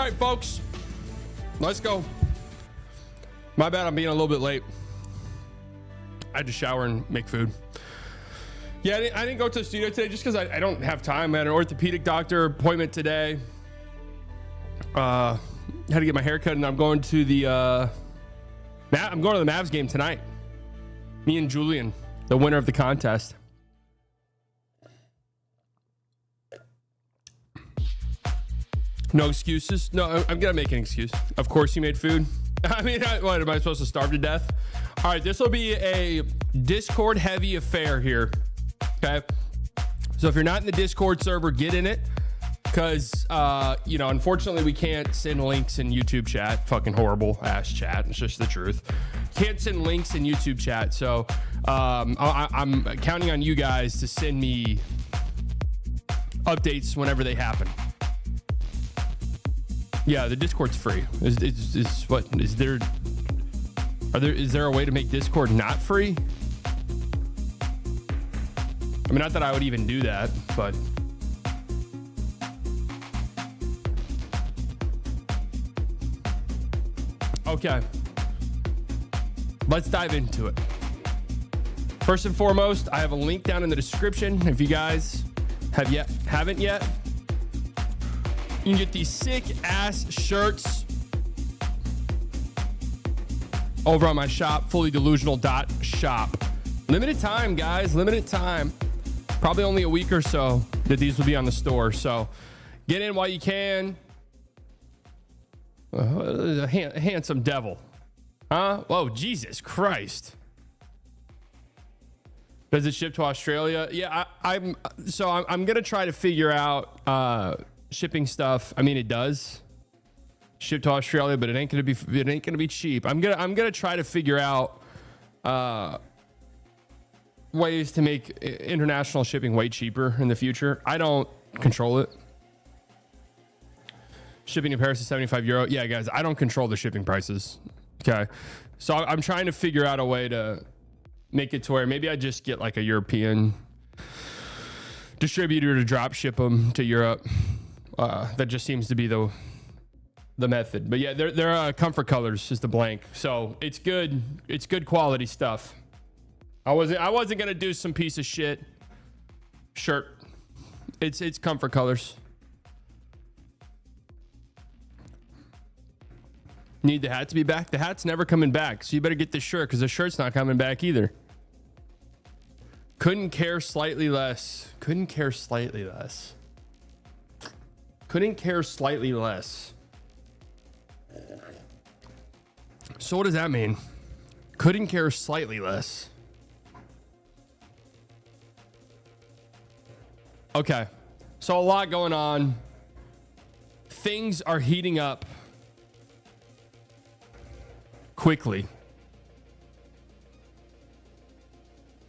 right, folks. Let's go. My bad, I'm being a little bit late. I had to shower and make food. Yeah, I didn't go to the studio today just because I don't have time. I had an orthopedic doctor appointment today. Had to get my hair cut, and I'm going to the Mavs game tonight. Me and Julian, the winner of the contest. No excuses. No, I'm gonna make an excuse. Of course, you made food. I mean, what am I supposed to starve to death? All right, this will be a Discord-heavy affair here. Okay, so if you're not in the Discord server, get in it, because unfortunately, we can't send links in YouTube chat. Fucking horrible ass chat. It's just the truth. Can't send links in YouTube chat. So I'm counting on you guys to send me updates whenever they happen. Yeah, the Discord's free. Is there a way to make Discord not free? I mean, not that I would even do that, but okay. Let's dive into it. First and foremost, I have a link down in the description. If you guys haven't yet, you can get these sick ass shirts over on my shop, fullydelusional.shop. Limited time, guys. Limited time. Probably only a week or so that these will be on the store. So get in while you can. A handsome devil. Huh? Oh, Jesus Christ. Does it ship to Australia? Yeah, I'm going to try to figure out shipping stuff. I mean, it does ship to Australia, but it ain't gonna be cheap. I'm gonna try to figure out ways to make international shipping way cheaper in the future. I don't control it. Shipping to Paris is €75. Yeah, guys, I don't control the shipping prices. Okay, so I'm trying to figure out a way to make it to where maybe I just get like a European distributor to drop ship them to Europe. That just seems to be the method. But yeah, they're comfort colors is the blank. So it's good. It's good quality stuff. I wasn't gonna do some piece of shit shirt. It's comfort colors. Need the hat to be back? The hat's never coming back. So you better get this shirt, because the shirt's not coming back either. Couldn't care slightly less. Couldn't care slightly less. Couldn't care slightly less. So what does that mean? Couldn't care slightly less. Okay. So a lot going on. Things are heating up quickly.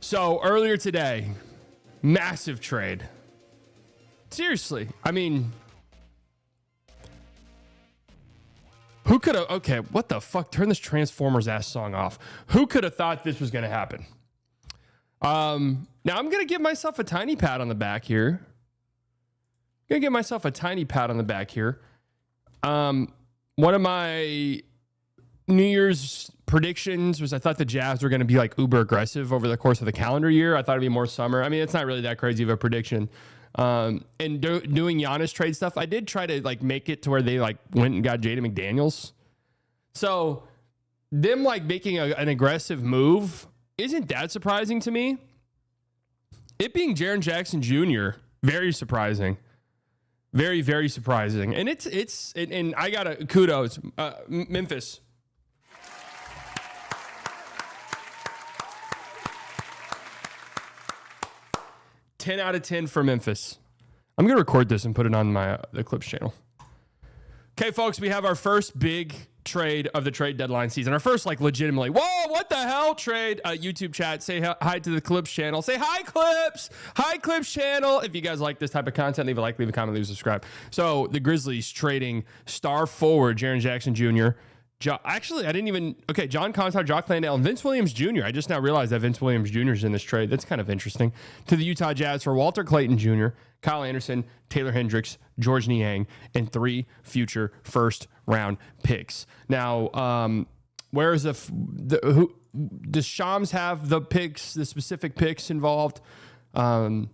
So earlier today, massive trade. Seriously. I mean, who could have... Okay, what the fuck? Turn this Transformers ass song off. Who could have thought this was going to happen? Now, I'm going to give myself a tiny pat on the back here. One of my New Year's predictions was I thought the Jazz were going to be like uber aggressive over the course of the calendar year. I thought it'd be more summer. I mean, it's not really that crazy of a prediction. And doing Giannis trade stuff, I did try to like make it to where they like went and got Jaden McDaniels. So them like making an aggressive move isn't that surprising to me. It being Jaren Jackson Jr., very surprising. Very, very surprising. And and I gotta kudos, Memphis. $10 out of 10 for Memphis. I'm going to record this and put it on the Clips channel. Okay, folks, we have our first big trade of the trade deadline season. Our first, like, legitimately, whoa, what the hell trade? YouTube chat, say hi to the Clips channel. Say hi, Clips. Hi, Clips channel. If you guys like this type of content, leave a like, leave a comment, leave a subscribe. So the Grizzlies trading star forward Jaren Jackson Jr. Actually, I didn't even. Okay, John Contar, Jock Landale, and Vince Williams Jr. I just now realized that Vince Williams Jr. is in this trade. That's kind of interesting. To the Utah Jazz for Walter Clayton Jr., Kyle Anderson, Taylor Hendricks, George Niang, and 3 future first-round picks. Now, where is who does Shams have the picks, the specific picks involved? I'll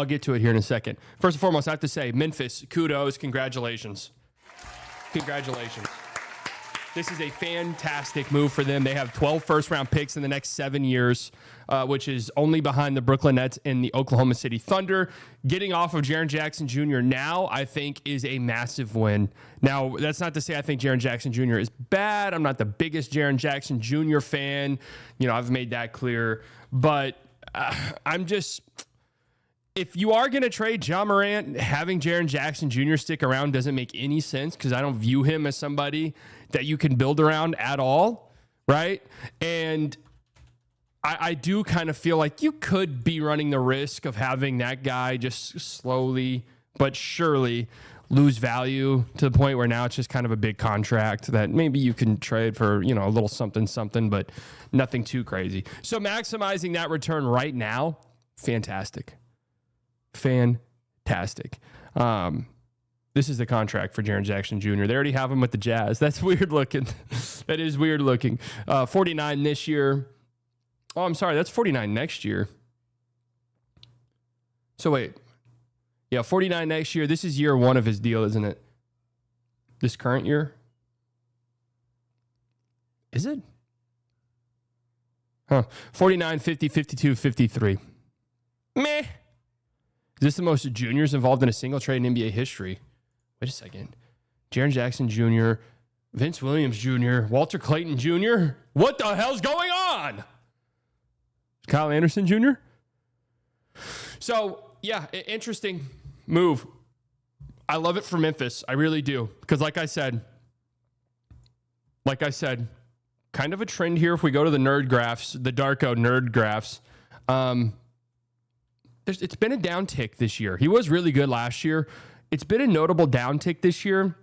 get to it here in a second. First and foremost, I have to say, Memphis, kudos, congratulations. Congratulations. This is a fantastic move for them. They have 12 first-round picks in the next 7 years, which is only behind the Brooklyn Nets and the Oklahoma City Thunder. Getting off of Jaren Jackson Jr. now, I think, is a massive win. Now, that's not to say I think Jaren Jackson Jr. is bad. I'm not the biggest Jaren Jackson Jr. fan. I've made that clear. But I'm just... If you are going to trade Ja Morant, having Jaren Jackson Jr. stick around doesn't make any sense because I don't view him as somebody that you can build around at all, right? And I do kind of feel like you could be running the risk of having that guy just slowly but surely lose value to the point where now it's just kind of a big contract that maybe you can trade for, a little something, but nothing too crazy. So maximizing that return right now, fantastic. Fantastic. This is the contract for Jaren Jackson Jr. They already have him with the Jazz. That's weird looking. That is weird looking. 49 this year. Oh, I'm sorry. That's 49 next year. So wait. Yeah, 49 next year. This is year 1 of his deal, isn't it? This current year? Is it? 49, 50, 52, 53. Meh. Is this the most juniors involved in a single trade in NBA history? Wait a second. Jaren Jackson Jr., Vince Williams Jr., Walter Clayton Jr. What the hell's going on? Kyle Anderson Jr.? So, yeah, interesting move. I love it for Memphis. I really do. Because like I said, kind of a trend here if we go to the nerd graphs, the Darko nerd graphs. It's been a downtick this year. He was really good last year. It's been a notable downtick this year.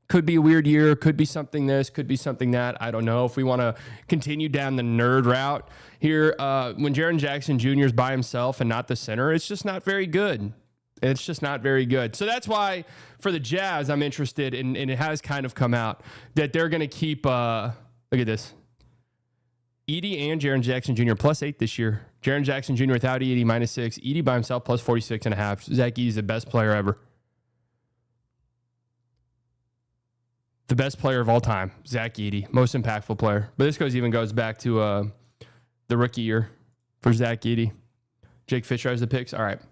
Could be a weird year. Could be something this. Could be something that. I don't know. If we want to continue down the nerd route here, when Jaren Jackson Jr. is by himself and not the center, it's just not very good. It's just not very good. So that's why for the Jazz, I'm interested in, and it has kind of come out, that they're going to keep, look at this, Edey and Jaren Jackson Jr. +8 this year. Jaren Jackson Jr. without Edey -6. Edey by himself +46.5. Zach Edey's the best player ever. The best player of all time, Zach Edey, most impactful player. But this goes back to the rookie year for Zach Edey. Jake Fisher has the picks. All right. I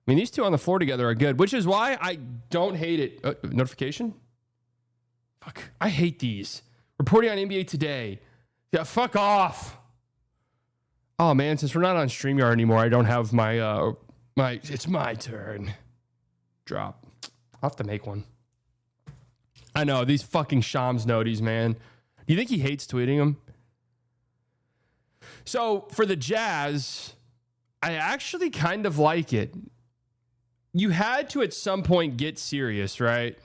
mean, these two on the floor together are good, which is why I don't hate it. Notification? Fuck. I hate these. Reporting on NBA Today. Yeah, fuck off. Oh, man, since we're not on StreamYard anymore, I don't have my it's my turn drop. I'll have to make one. I know, these fucking Shams noties, man. Do you think he hates tweeting them? So, for the Jazz, I actually kind of like it. You had to, at some point, get serious, right?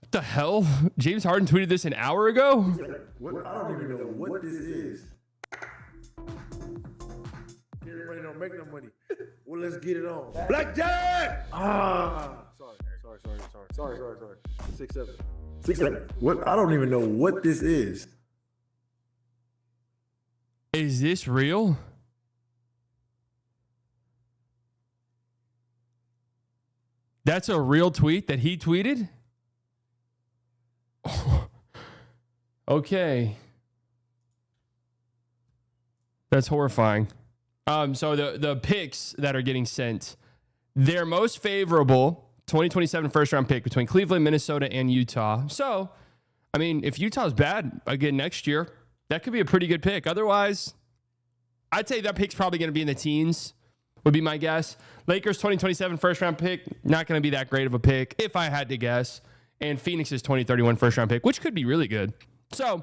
What the hell? James Harden tweeted this an hour ago? What? I don't even know what this is. Everybody don't make no money. Well, let's get it on. Blackjack! Sorry. 6-7. 6-7. What? I don't even know what this is. Is this real? That's a real tweet that he tweeted? Okay. That's horrifying. So the picks that are getting sent, their most favorable 2027 first round pick between Cleveland, Minnesota, and Utah. So, I mean, if Utah's bad again next year, that could be a pretty good pick. Otherwise, I'd say that pick's probably going to be in the teens, would be my guess. Lakers 2027 first round pick, not going to be that great of a pick, if I had to guess. And Phoenix's 2031 first round pick, which could be really good. So,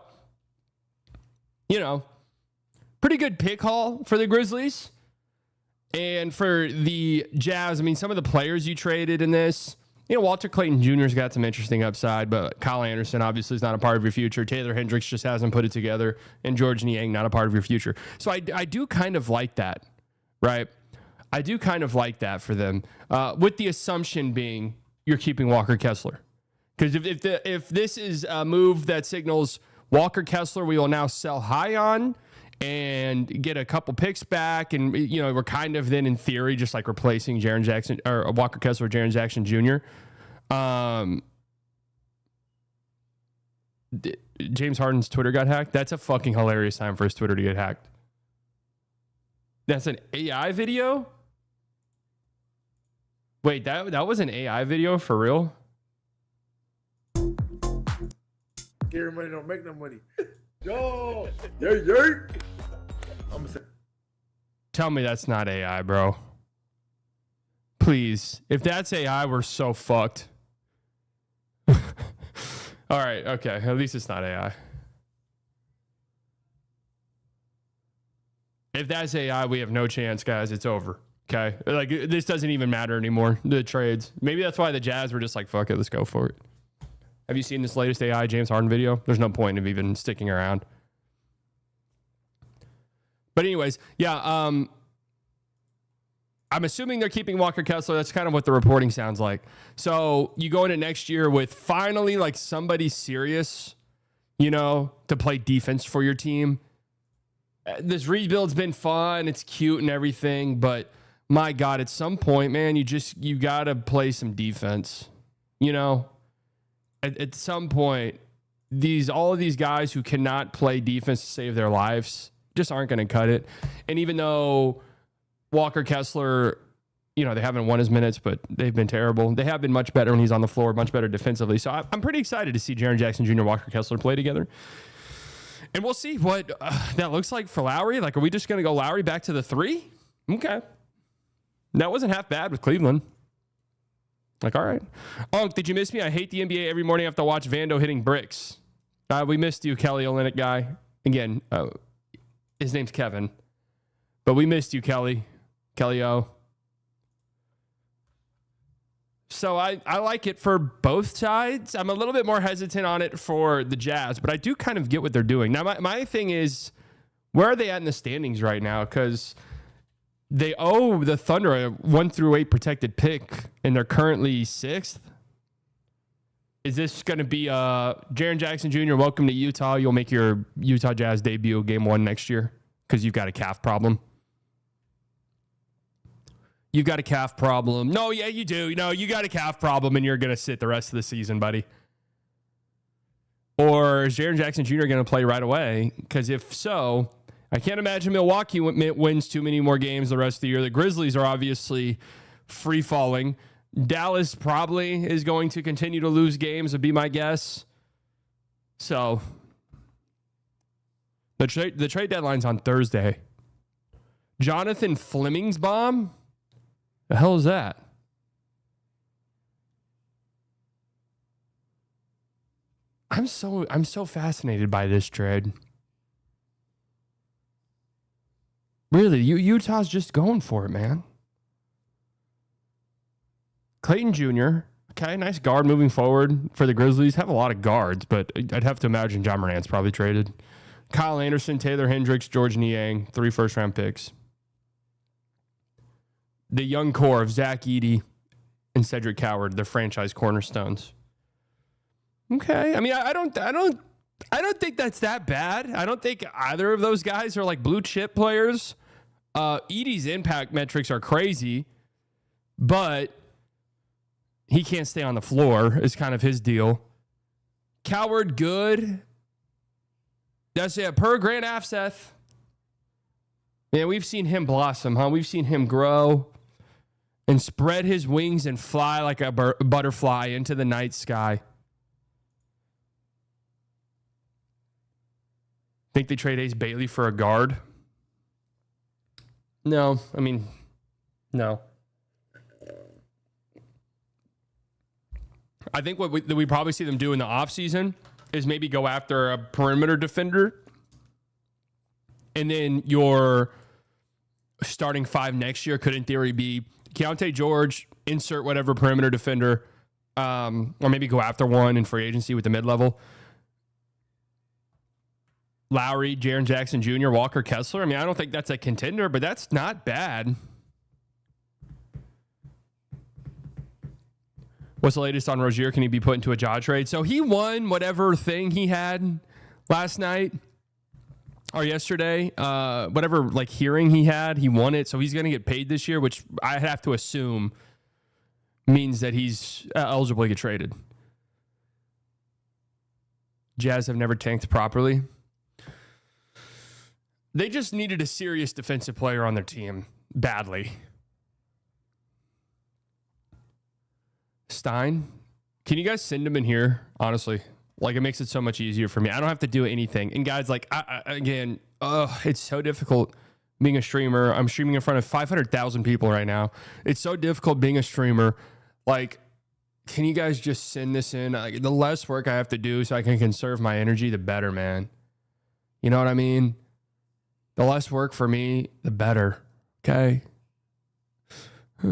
pretty good pick haul for the Grizzlies. And for the Jazz, I mean, some of the players you traded in this, Walter Clayton Jr.'s got some interesting upside, but Kyle Anderson obviously is not a part of your future. Taylor Hendricks just hasn't put it together, and George Niang not a part of your future. So I do kind of like that, right? I do kind of like that for them, with the assumption being you're keeping Walker Kessler. Because if this is a move that signals Walker Kessler we will now sell high on and get a couple picks back, and we're kind of then in theory just like replacing Jaren Jackson or Walker Kessler, Jaren Jackson Jr. James Harden's Twitter got hacked. That's a fucking hilarious time for his Twitter to get hacked. That's an AI video? Wait, that was an AI video for real? Gary money don't make no money. Yo, yeah. I'm saying. Tell me that's not AI, bro. Please. If that's AI, we're so fucked. All right, okay. At least it's not AI. If that's AI, we have no chance, guys. It's over. Okay? Like, this doesn't even matter anymore, the trades. Maybe that's why the Jazz were just like, fuck it, let's go for it. Have you seen this latest AI James Harden video? There's no point of even sticking around. But anyways, yeah, I'm assuming they're keeping Walker Kessler. That's kind of what the reporting sounds like. So you go into next year with finally like somebody serious, to play defense for your team. This rebuild's been fun. It's cute and everything, but my God, at some point, man, you got to play some defense, At some point, all of these guys who cannot play defense to save their lives just aren't going to cut it. And even though Walker Kessler, they haven't won his minutes, but they've been terrible. They have been much better when he's on the floor, much better defensively. So I'm pretty excited to see Jaren Jackson Jr., Walker Kessler play together. And we'll see what that looks like for Lowry. Like, are we just going to go Lowry back to the 3? Okay. That wasn't half bad with Cleveland. Like, all right. Unc, did you miss me? I hate the NBA. Every morning I have to watch Vando hitting bricks. We missed you, Kelly Olynyk guy. Again, his name's Kevin. But we missed you, Kelly. Kelly-O. So I like it for both sides. I'm a little bit more hesitant on it for the Jazz, but I do kind of get what they're doing. Now, my thing is, where are they at in the standings right now? Because they owe the Thunder a 1-8 protected pick, and they're currently 6th. Is this going to be Jaren Jackson Jr., welcome to Utah. You'll make your Utah Jazz debut game 1 next year because you've got a calf problem? You've got a calf problem. No, yeah, you do. No, you got a calf problem, and you're going to sit the rest of the season, buddy. Or is Jaren Jackson Jr. going to play right away? Because if so, I can't imagine Milwaukee wins too many more games the rest of the year. The Grizzlies are obviously free-falling. Dallas probably is going to continue to lose games, would be my guess. So the trade deadline's on Thursday. Jonathan Fleming's bomb? The hell is that? I'm so fascinated by this trade. Really, Utah's just going for it, man. Clayton Jr., okay, nice guard moving forward for the Grizzlies. Have a lot of guards, but I'd have to imagine John Morant's probably traded. Kyle Anderson, Taylor Hendricks, George Niang, 3 first-round picks. The young core of Zach Edey and Cedric Coward, their franchise cornerstones. Okay, I mean, I don't think that's that bad. I don't think either of those guys are like blue chip players. Edey's impact metrics are crazy, but he can't stay on the floor is kind of his deal. Coward, good. That's per Grant Afseth. Yeah, we've seen him blossom, huh? We've seen him grow and spread his wings and fly like a butterfly into the night sky. Think they trade Ace Bailey for a guard? No. I mean, no. I think what we probably see them do in the offseason is maybe go after a perimeter defender. And then your starting 5 next year could, in theory, be Keontae George, insert whatever perimeter defender, or maybe go after one in free agency with the mid-level. Lowry, Jaren Jackson Jr., Walker Kessler. I mean, I don't think that's a contender, but that's not bad. What's the latest on Rozier? Can he be put into a jaw trade? So he won whatever thing he had last night or yesterday. Whatever like hearing he had, he won it. So he's going to get paid this year, which I have to assume means that he's eligible to get traded. Jazz have never tanked properly. They just needed a serious defensive player on their team badly. Stein, can you guys send him in here? Honestly, like it makes it so much easier for me. I don't have to do anything. And guys, like again, it's so difficult being a streamer. I'm streaming in front of 500,000 people right now. It's so difficult being a streamer. Like, can you guys just send this in? Like, the less work I have to do so I can conserve my energy, the better, man. You know what I mean? The less work for me, the better. Okay. I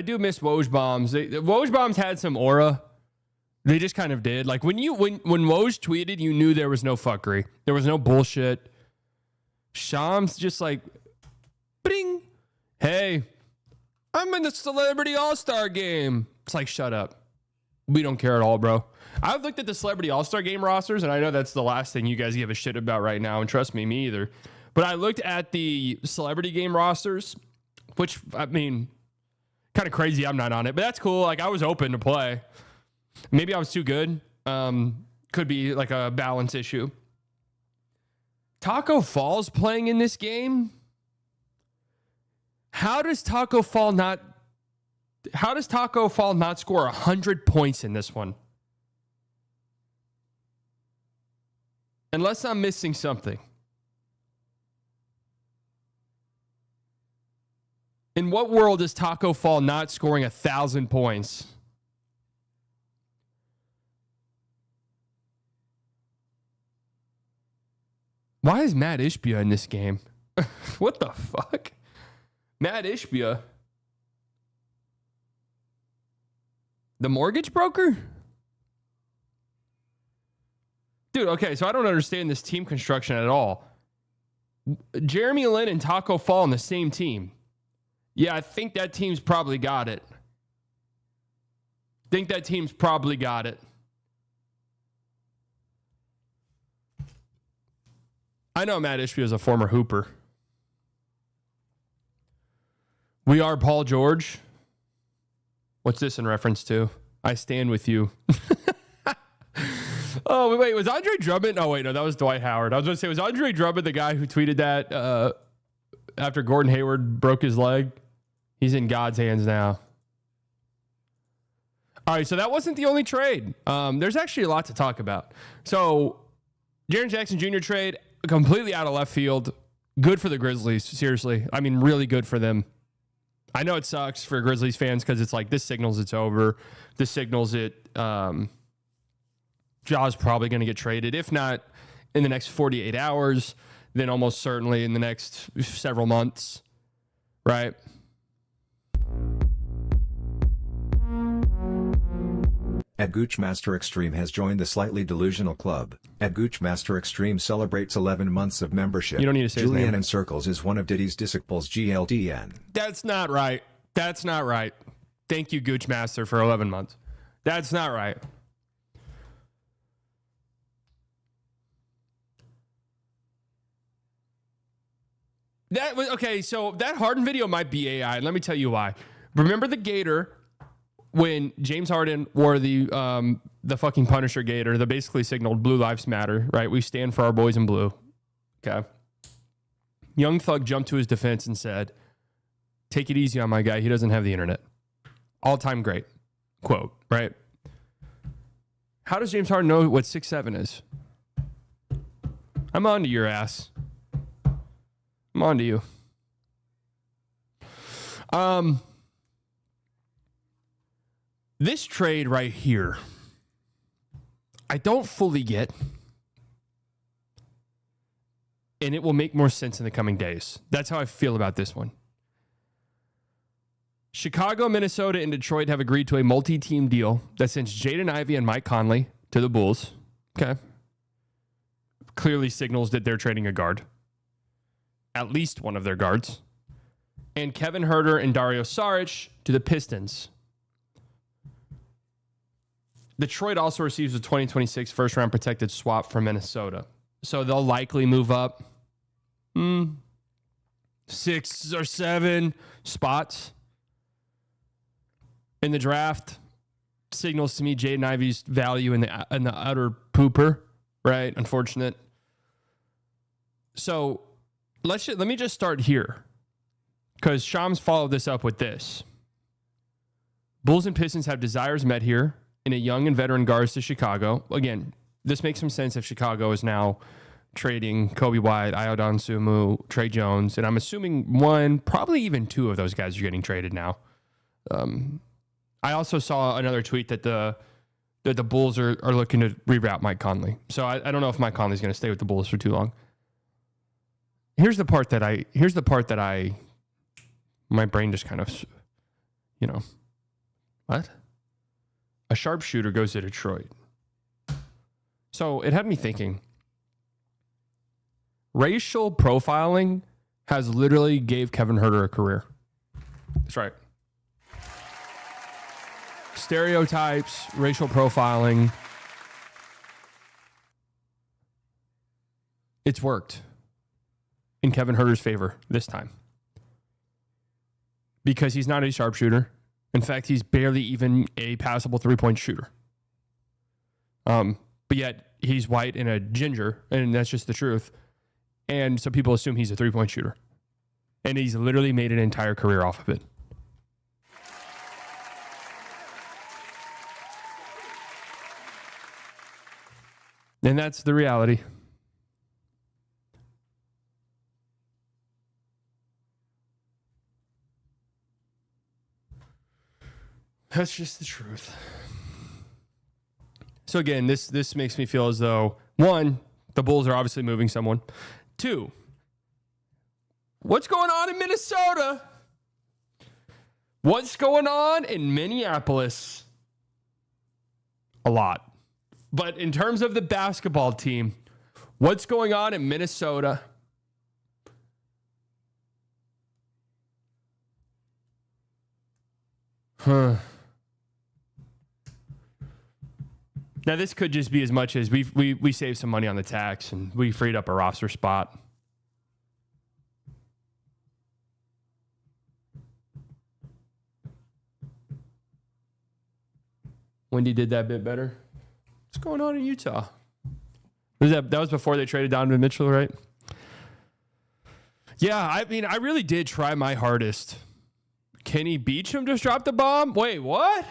do miss Woj bombs. Woj bombs had some aura. They just kind of did. Like when Woj tweeted, you knew there was no fuckery. There was no bullshit. Shams just like, bing. Hey, I'm in the Celebrity All-Star game. It's like, shut up. We don't care at all, bro. I've looked at the Celebrity All-Star game rosters, and I know that's the last thing you guys give a shit about right now, and trust me, me either. But I looked at the Celebrity game rosters, which, I mean, kind of crazy I'm not on it, but that's cool. Like, I was open to play. Maybe I was too good. Could be like a balance issue. Taco Fall's playing in this game? How does Taco Fall not score 100 points in this one? Unless I'm missing something. In what world is Taco Fall not scoring 1,000 points? Why is Matt Ishbia in this game? What the fuck? Matt Ishbia? The mortgage broker? Dude, okay, so I don't understand this team construction at all. Jeremy Lin and Taco Fall on the same team. Yeah, I think that team's probably got it. I know Matt Ishbia is a former Hooper. We are Paul George. What's this in reference to? I stand with you. Oh, wait, was Andre Drummond? Oh, wait, no, that was Dwight Howard. I was going to say, was Andre Drummond the guy who tweeted that after Gordon Hayward broke his leg? He's in God's hands now. All right, so that wasn't the only trade. There's actually a lot to talk about. So, Jaren Jackson Jr. trade, completely out of left field. Good for the Grizzlies, seriously. I mean, really good for them. I know it sucks for Grizzlies fans because it's like, this signals it's over. This signals it... Ja's probably going to get traded. If not in the next 48 hours, then almost certainly in the next several months, right? At Goochmaster Extreme has joined the Slightly Delusional Club. At Goochmaster Extreme celebrates 11 months of membership. You don't need to say his Julian name. in Circles is one of Diddy's disciples. GLDN. That's not right. That's not right. Thank you, Goochmaster, for 11 months. That's not right. That was okay. So that Harden video might be AI. And let me tell you why. Remember the Gator when James Harden wore the fucking Punisher Gator that basically signaled Blue Lives Matter, right? We stand for our boys in blue. Okay. Young Thug jumped to his defense and said, "Take it easy on my guy. He doesn't have the internet." All-time great quote, right? How does James Harden know what 6'7" is? I'm on to your ass. I'm on to you. This trade right here, I don't fully get, and it will make more sense in the coming days. That's how I feel about this one. Chicago, Minnesota, and Detroit have agreed to a multi-team deal that sends Jaden Ivey and Mike Conley to the Bulls. Okay. Clearly signals that they're trading a guard. At least one of their guards. And Kevin Huerter and Dario Saric to the Pistons. Detroit also receives a 2026 first-round protected swap from Minnesota. So they'll likely move up 6 or 7 spots in the draft. Signals to me Jaden Ivey's value in the utter pooper, right? Unfortunate. So let me just start here, because Shams followed this up with this. Bulls and Pistons have desires met here in a young and veteran guards to Chicago. Again, this makes some sense if Chicago is now trading Kobe White, Iodon Sumu, Trey Jones, and I'm assuming one, probably even 2 of those guys are getting traded now. I also saw another tweet that the Bulls are looking to reroute Mike Conley. So I don't know if Mike Conley's going to stay with the Bulls for too long. Here's the part that my brain just kind of, what? A sharpshooter goes to Detroit. So it had me thinking, racial profiling has literally gave Kevin Huerter a career. That's right. Stereotypes, racial profiling. It's worked in Kevin Huerter's favor this time. Because he's not a sharpshooter. In fact, he's barely even a passable three-point shooter. But yet, he's white and a ginger, and that's just the truth. And so people assume he's a three-point shooter. And he's literally made an entire career off of it. And that's the reality. That's just the truth. So again, this makes me feel as though, 1, the Bulls are obviously moving someone. 2, what's going on in Minnesota? What's going on in Minneapolis? A lot. But in terms of the basketball team, what's going on in Minnesota? Now, this could just be as much as we saved some money on the tax and we freed up a roster spot. Wendy did that bit better. What's going on in Utah? That was before they traded Donovan Mitchell, right? Yeah, I mean, I really did try my hardest. Kenny Beecham just dropped the bomb? Wait, what?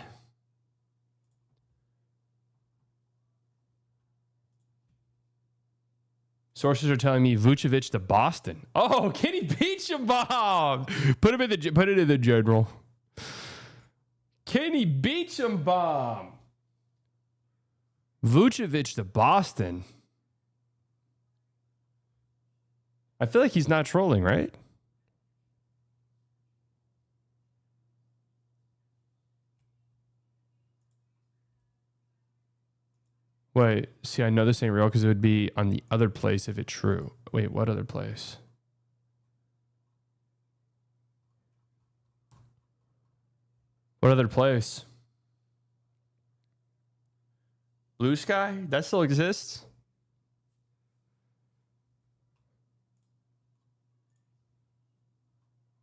Sources are telling me Vucevic to Boston. Oh, Kenny Beecham bomb. Put it in the general. Kenny Beecham bomb. Vucevic to Boston. I feel like he's not trolling, right? Wait, see, I know this ain't real because it would be on the other place if it's true. Wait, what other place? What other place? Blue Sky? That still exists?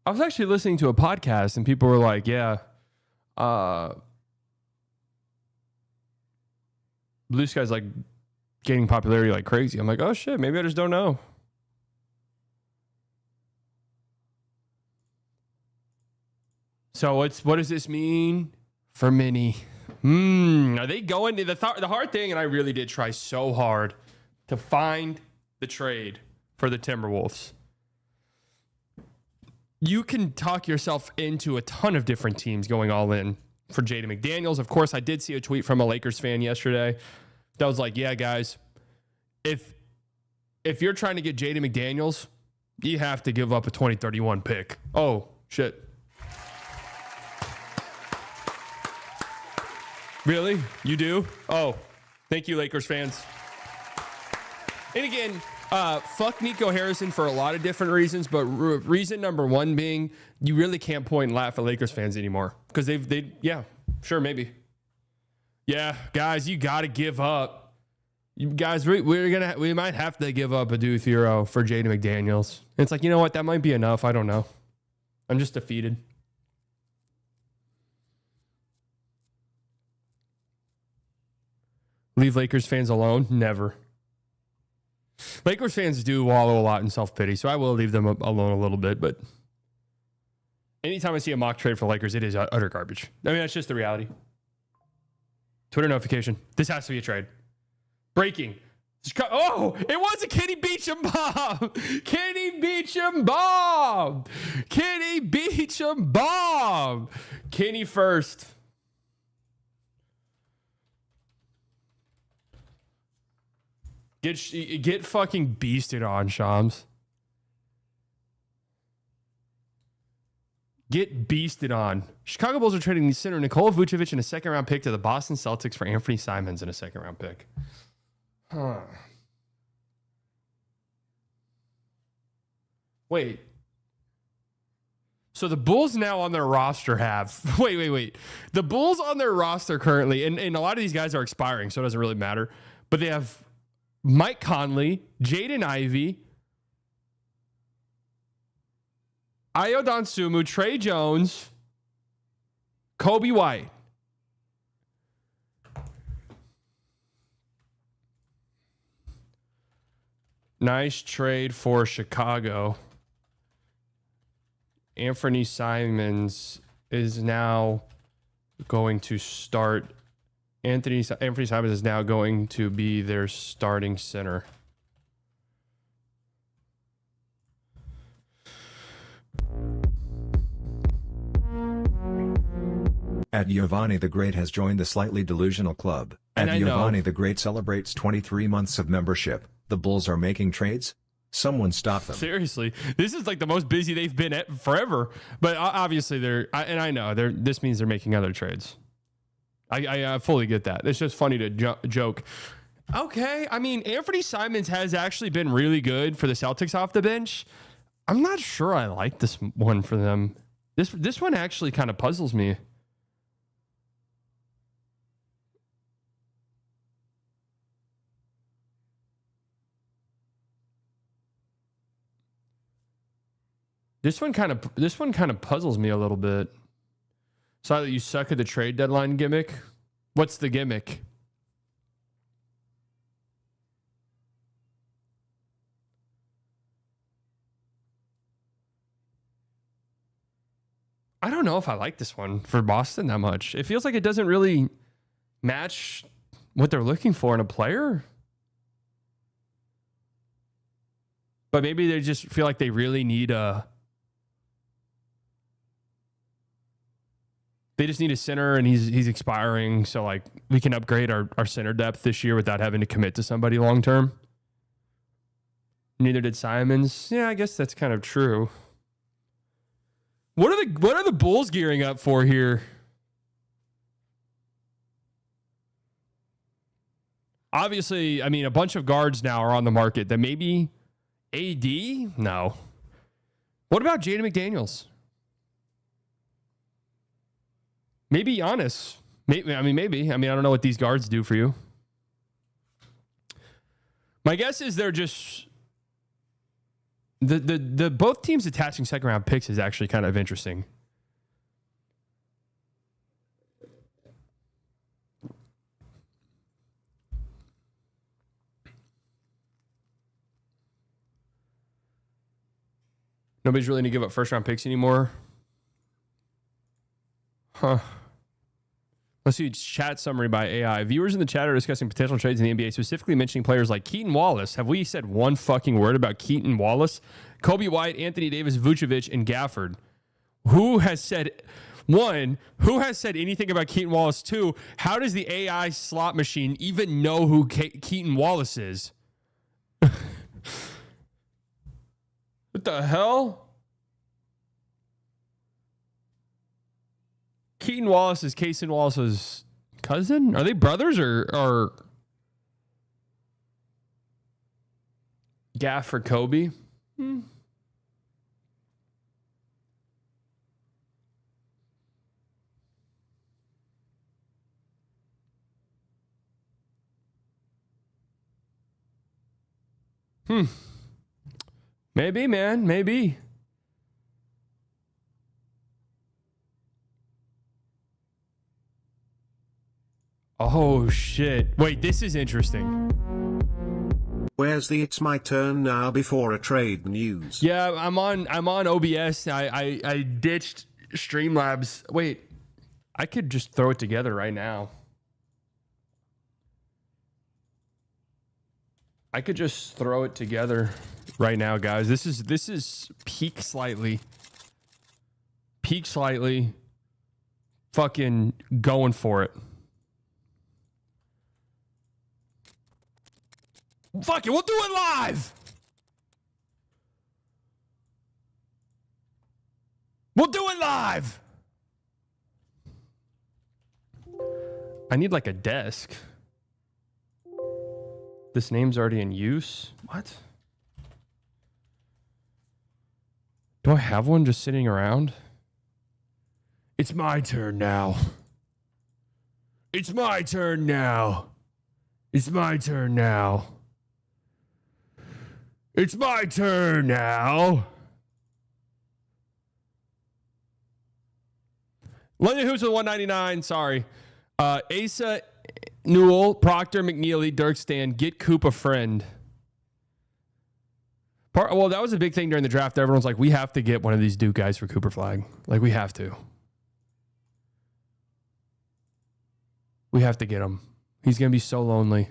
I was actually listening to a podcast and people were like, yeah, Blue Sky's like gaining popularity like crazy. I'm like, oh shit, maybe I just don't know. So what does this mean for Minnie? Are they going to the hard thing? And I really did try so hard to find the trade for the Timberwolves. You can talk yourself into a ton of different teams going all in for Jaden McDaniels. Of course, I did see a tweet from a Lakers fan yesterday that was like, yeah, guys, if you're trying to get Jaden McDaniels, you have to give up a 2031 pick. Oh, shit. Really? You do? Oh, thank you, Lakers fans. And again, fuck Nico Harrison for a lot of different reasons, but reason number one being you really can't point and laugh at Lakers fans anymore because yeah, sure, maybe. Yeah, guys, you got to give up. You guys, we might have to give up a Deuce Hero for Jaden McDaniels. And it's like, you know what? That might be enough. I don't know. I'm just defeated. Leave Lakers fans alone? Never. Lakers fans do wallow a lot in self-pity, so I will leave them alone a little bit. But anytime I see a mock trade for Lakers, it is utter garbage. I mean, that's just the reality. Twitter notification. This has to be a trade. Breaking. Oh, it was a Kenny Beecham bomb. Kenny Beecham bomb. Kenny Beecham bomb. Kenny first. Get fucking beasted on, Shams. Get beasted on. Chicago Bulls are trading the center Nikola Vucevic in a second-round pick to the Boston Celtics for Anthony Simons in a second-round pick. Huh. Wait. So the Bulls now on their roster have... Wait. The Bulls on their roster currently, and a lot of these guys are expiring, so it doesn't really matter, but they have Mike Conley, Jaden Ivey, Ayo Dosunmu, Trey Jones, Kobe White. Nice trade for Chicago. Anthony Simons is now going to start. Anthony Simons is now going to be their starting center. At Giovanni the Great has joined the Slightly Delusional Club. And At I Giovanni know. the Great celebrates 23 months of membership. The Bulls are making trades? Someone stop them. Seriously, this is like the most busy they've been at forever. But obviously I know this means they're making other trades. I fully get that. It's just funny to joke. Okay, I mean, Anthony Simons has actually been really good for the Celtics off the bench. I'm not sure I like this one for them. This one actually kind of puzzles me. This one kind of puzzles me a little bit. Saw that you suck at the trade deadline gimmick. What's the gimmick? I don't know if I like this one for Boston that much. It feels like it doesn't really match what they're looking for in a player. But maybe they just feel like they really need they just need a center, and he's expiring, so like we can upgrade our center depth this year without having to commit to somebody long term. Neither did Simons. Yeah, I guess that's kind of true. What are the Bulls gearing up for here? Obviously, I mean, a bunch of guards now are on the market. That maybe AD? No. What about Jaden McDaniels? Maybe Giannis. Maybe. I don't know what these guards do for you. My guess is they're just the both teams attaching second round picks is actually kind of interesting. Nobody's really going to give up first round picks anymore. Huh. Let's see, chat summary by AI. Viewers in the chat are discussing potential trades in the NBA, specifically mentioning players like Keaton Wallace. Have we said one fucking word about Keaton Wallace? Kobe White, Anthony Davis, Vucevic, and Gafford. Who has said anything about Keaton Wallace? Two, how does the AI slot machine even know who Keaton Wallace is? What the hell? Keaton Wallace is Cason Wallace's cousin? Are they brothers or Gaff or Kobe? Maybe, man. Maybe. Oh, shit. Wait, this is interesting. Where's the "it's my turn now" before a trade news? Yeah, I'm on OBS. I ditched Streamlabs. Wait, I could just throw it together right now. I could just throw it together right now, guys. This is peak slightly. Fucking going for it. Fuck it, we'll do it live. We'll do it live. I need like a desk. This name's already in use. What? Do I have one just sitting around? It's my turn now. It's my turn now. It's my turn now. It's my turn now. London Hoops with 199. Sorry. Asa, Newell, Proctor, McNeely, Dirk Stan, get Coop a friend. Well, that was a big thing during the draft. Everyone's like, we have to get one of these Duke guys for Cooper Flag. Like, we have to. We have to get him. He's going to be so lonely.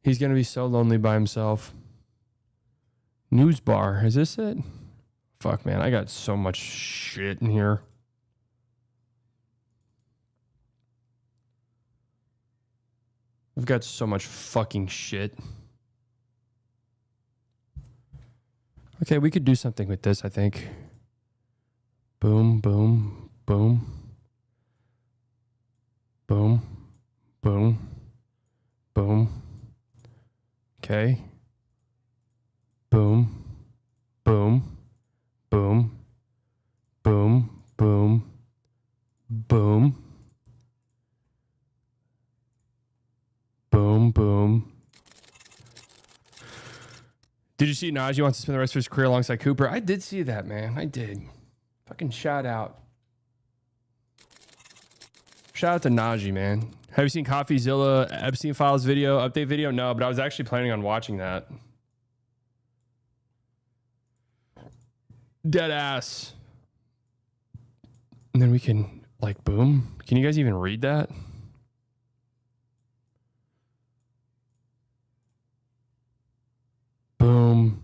He's going to be so lonely by himself. News bar. Is this it? Fuck, man. I got so much shit in here. I've got so much fucking shit. Okay, we could do something with this, I think. Boom, boom, boom. Boom, boom, boom. Okay. Boom, boom, boom, boom, boom, boom, boom, boom. Did you see Najee wants to spend the rest of his career alongside Cooper? I did see that, man. I did. Fucking shout out. Shout out to Najee, man. Have you seen CoffeeZilla Epstein Files video, update video? No, but I was actually planning on watching that. Dead ass. And then we can, like, boom. Can you guys even read that? Boom.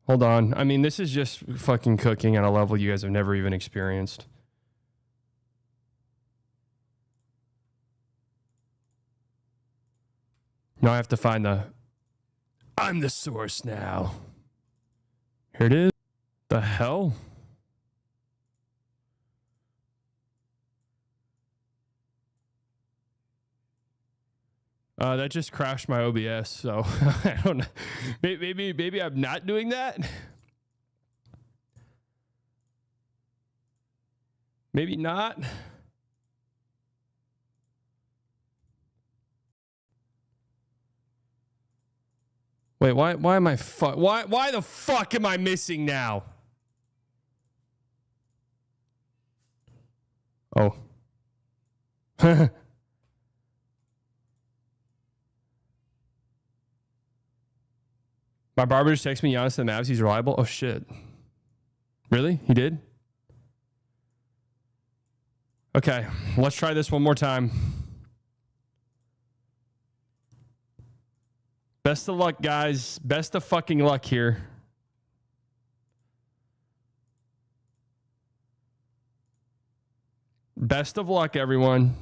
Hold on. I mean, this is just fucking cooking on a level you guys have never even experienced. Now I have to find I'm the source now. Here it is. The hell? That just crashed my OBS, so I don't know. Maybe I'm not doing that. Maybe not. Wait, why am I why the fuck am I missing now? Oh. My barber just texted me Giannis to the Mavs. He's reliable. Oh, shit. Really? He did? Okay. Let's try this one more time. Best of luck, guys. Best of fucking luck here. Best of luck, everyone.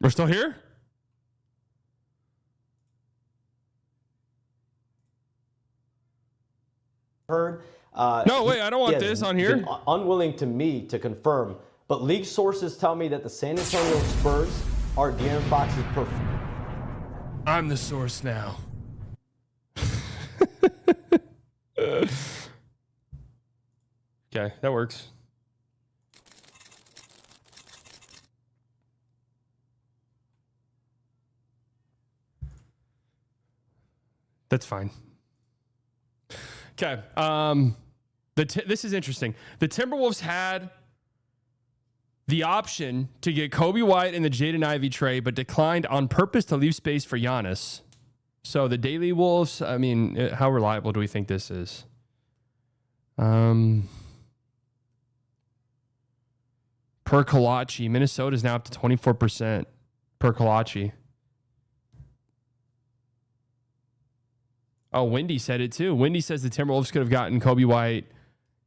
We're still here? Heard. No, wait, I don't want this on here. Been unwilling to me to confirm, but league sources tell me that the San Antonio Spurs are De'Aaron Fox's preferred. I'm the source now. Okay, that works. That's fine. Okay. This is interesting. The Timberwolves had the option to get Kobe White and the Jaden Ivey trade, but declined on purpose to leave space for Giannis. So the Daily Wolves, I mean, how reliable do we think this is? Per Kalachi, Minnesota is now up to 24% per Kalachi. Oh, Wendy said it too. Wendy says the Timberwolves could have gotten Kobe White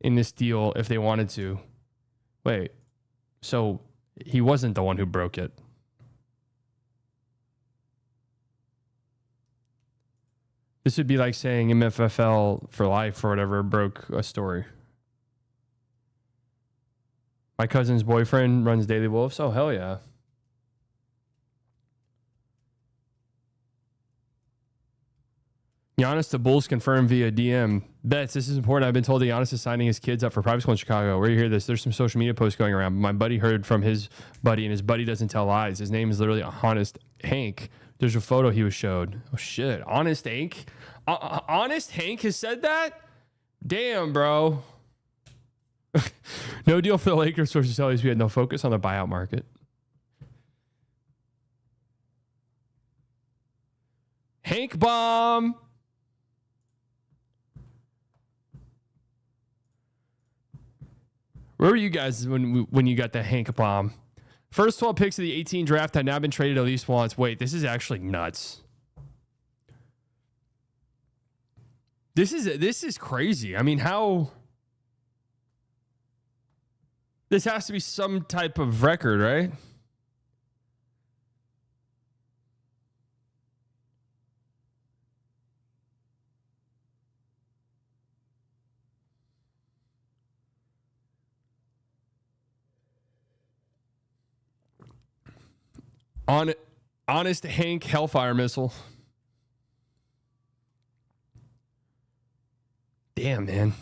in this deal if they wanted to. Wait, so he wasn't the one who broke it. This would be like saying MFFL for life or whatever broke a story. My cousin's boyfriend runs Daily Wolves. Oh, hell yeah. Giannis, the Bulls confirmed via DM. Bets, this is important. I've been told that Giannis is signing his kids up for private school in Chicago. Where you hear this? There's some social media posts going around. My buddy heard from his buddy, and his buddy doesn't tell lies. His name is literally Honest Hank. There's a photo he was showed. Oh, shit. Honest Hank? Honest Hank has said that? Damn, bro. No deal for the Lakers. Sources tell us we had no focus on the buyout market. Hank bomb. Where were you guys when you got the Hank bomb? First 12 picks of the 18 draft had now been traded at least once. Wait, this is actually nuts. This is crazy. I mean, how... This has to be some type of record, right? Honest Hank Hellfire missile. Damn, man.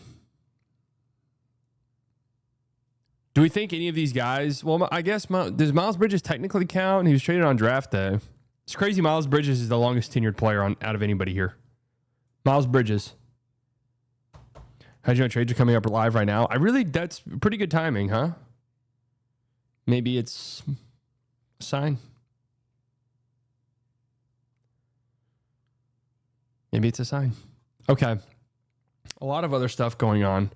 Do we think any of these guys... Well, I guess... Does Miles Bridges technically count? He was traded on draft day. It's crazy Miles Bridges is the longest tenured player out of anybody here. Miles Bridges. How'd you know trades are coming up live right now? That's pretty good timing, huh? Maybe it's a sign. Maybe it's a sign. Okay. A lot of other stuff going on.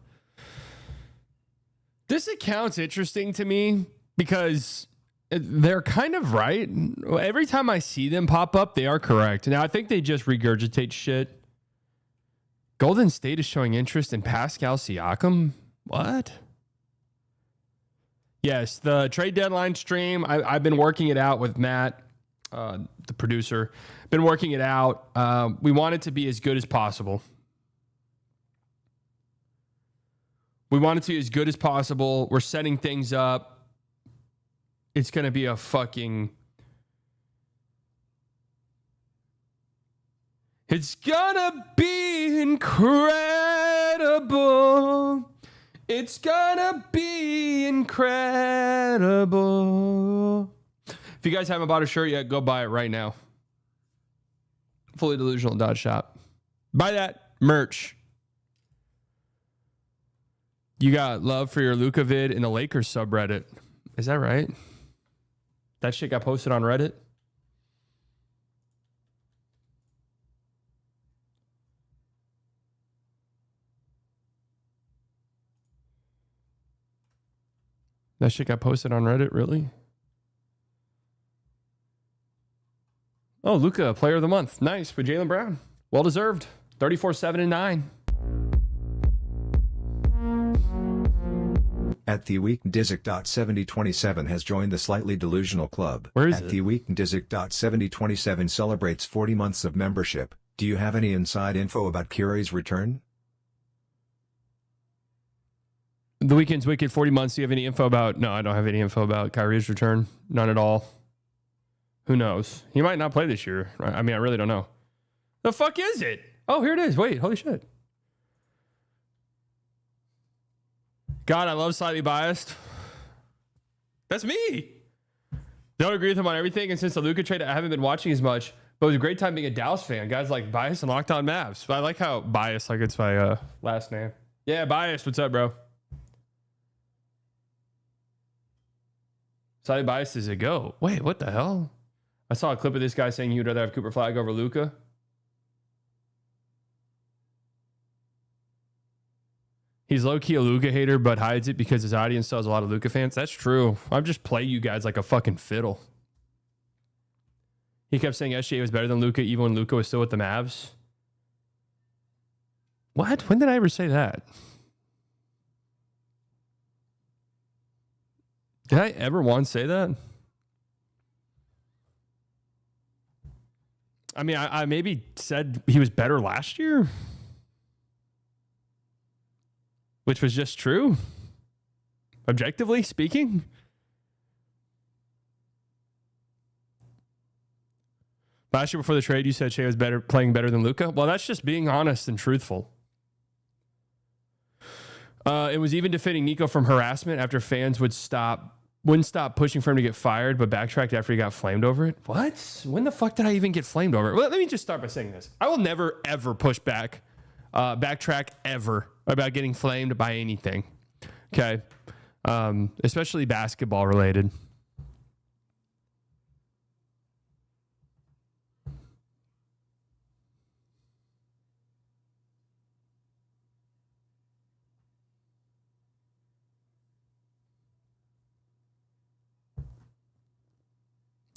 This account's interesting to me because they're kind of right. Every time I see them pop up, they are correct. Now, I think they just regurgitate shit. Golden State is showing interest in Pascal Siakam. What? Yes, the trade deadline stream. I've been working it out with Matt, the producer. Been working it out. We want it to be as good as possible. We want it to be as good as possible. We're setting things up. It's going to be a fucking... It's gonna be incredible. It's gonna be incredible. If you guys haven't bought a shirt yet, go buy it right now. fullydelusional.shop. Buy that merch. You got love for your Luka vid in the Lakers subreddit. Is that right? That shit got posted on Reddit? That shit got posted on Reddit, really? Oh, Luka, player of the month. Nice for Jaylen Brown. Well deserved. 34, 7, and 9. At the week Dizzy.7027 has joined the Slightly Delusional Club. Where is At it? the week Dizzy.7027 celebrates 40 months of membership. Do you have any inside info about Kyrie's return? The Weekend's Wicked 40 months. Do you have any info about? No, I don't have any info about Kyrie's return. None at all. Who knows? He might not play this year. I mean, I really don't know. The fuck is it? Oh, here it is. Wait, holy shit. God, I love Slightly Biased. That's me. Don't agree with him on everything. And since the Luka trade, I haven't been watching as much. But it was a great time being a Dallas fan. Guys like Biased and Locked On Mavs. But I like how Biased, like it's my last name. Yeah, Biased. What's up, bro? Slightly Biased is a go. Wait, what the hell? I saw a clip of this guy saying he would rather have Cooper Flag over Luka. He's low-key a Luka hater, but hides it because his audience still has a lot of Luka fans. That's true. I just play you guys like a fucking fiddle. He kept saying SGA was better than Luka even when Luka was still with the Mavs. What? When did I ever say that? Did I ever once say that? I mean, I maybe said he was better last year. Which was just true. Objectively speaking. Last year before the trade, you said Shea was playing better than Luka. Well, that's just being honest and truthful. It was even defending Nico from harassment after fans wouldn't stop pushing for him to get fired, but backtracked after he got flamed over it. What? When the fuck did I even get flamed over it? Well, let me just start by saying this. I will never, ever backtrack ever about getting flamed by anything. Okay. Especially basketball related.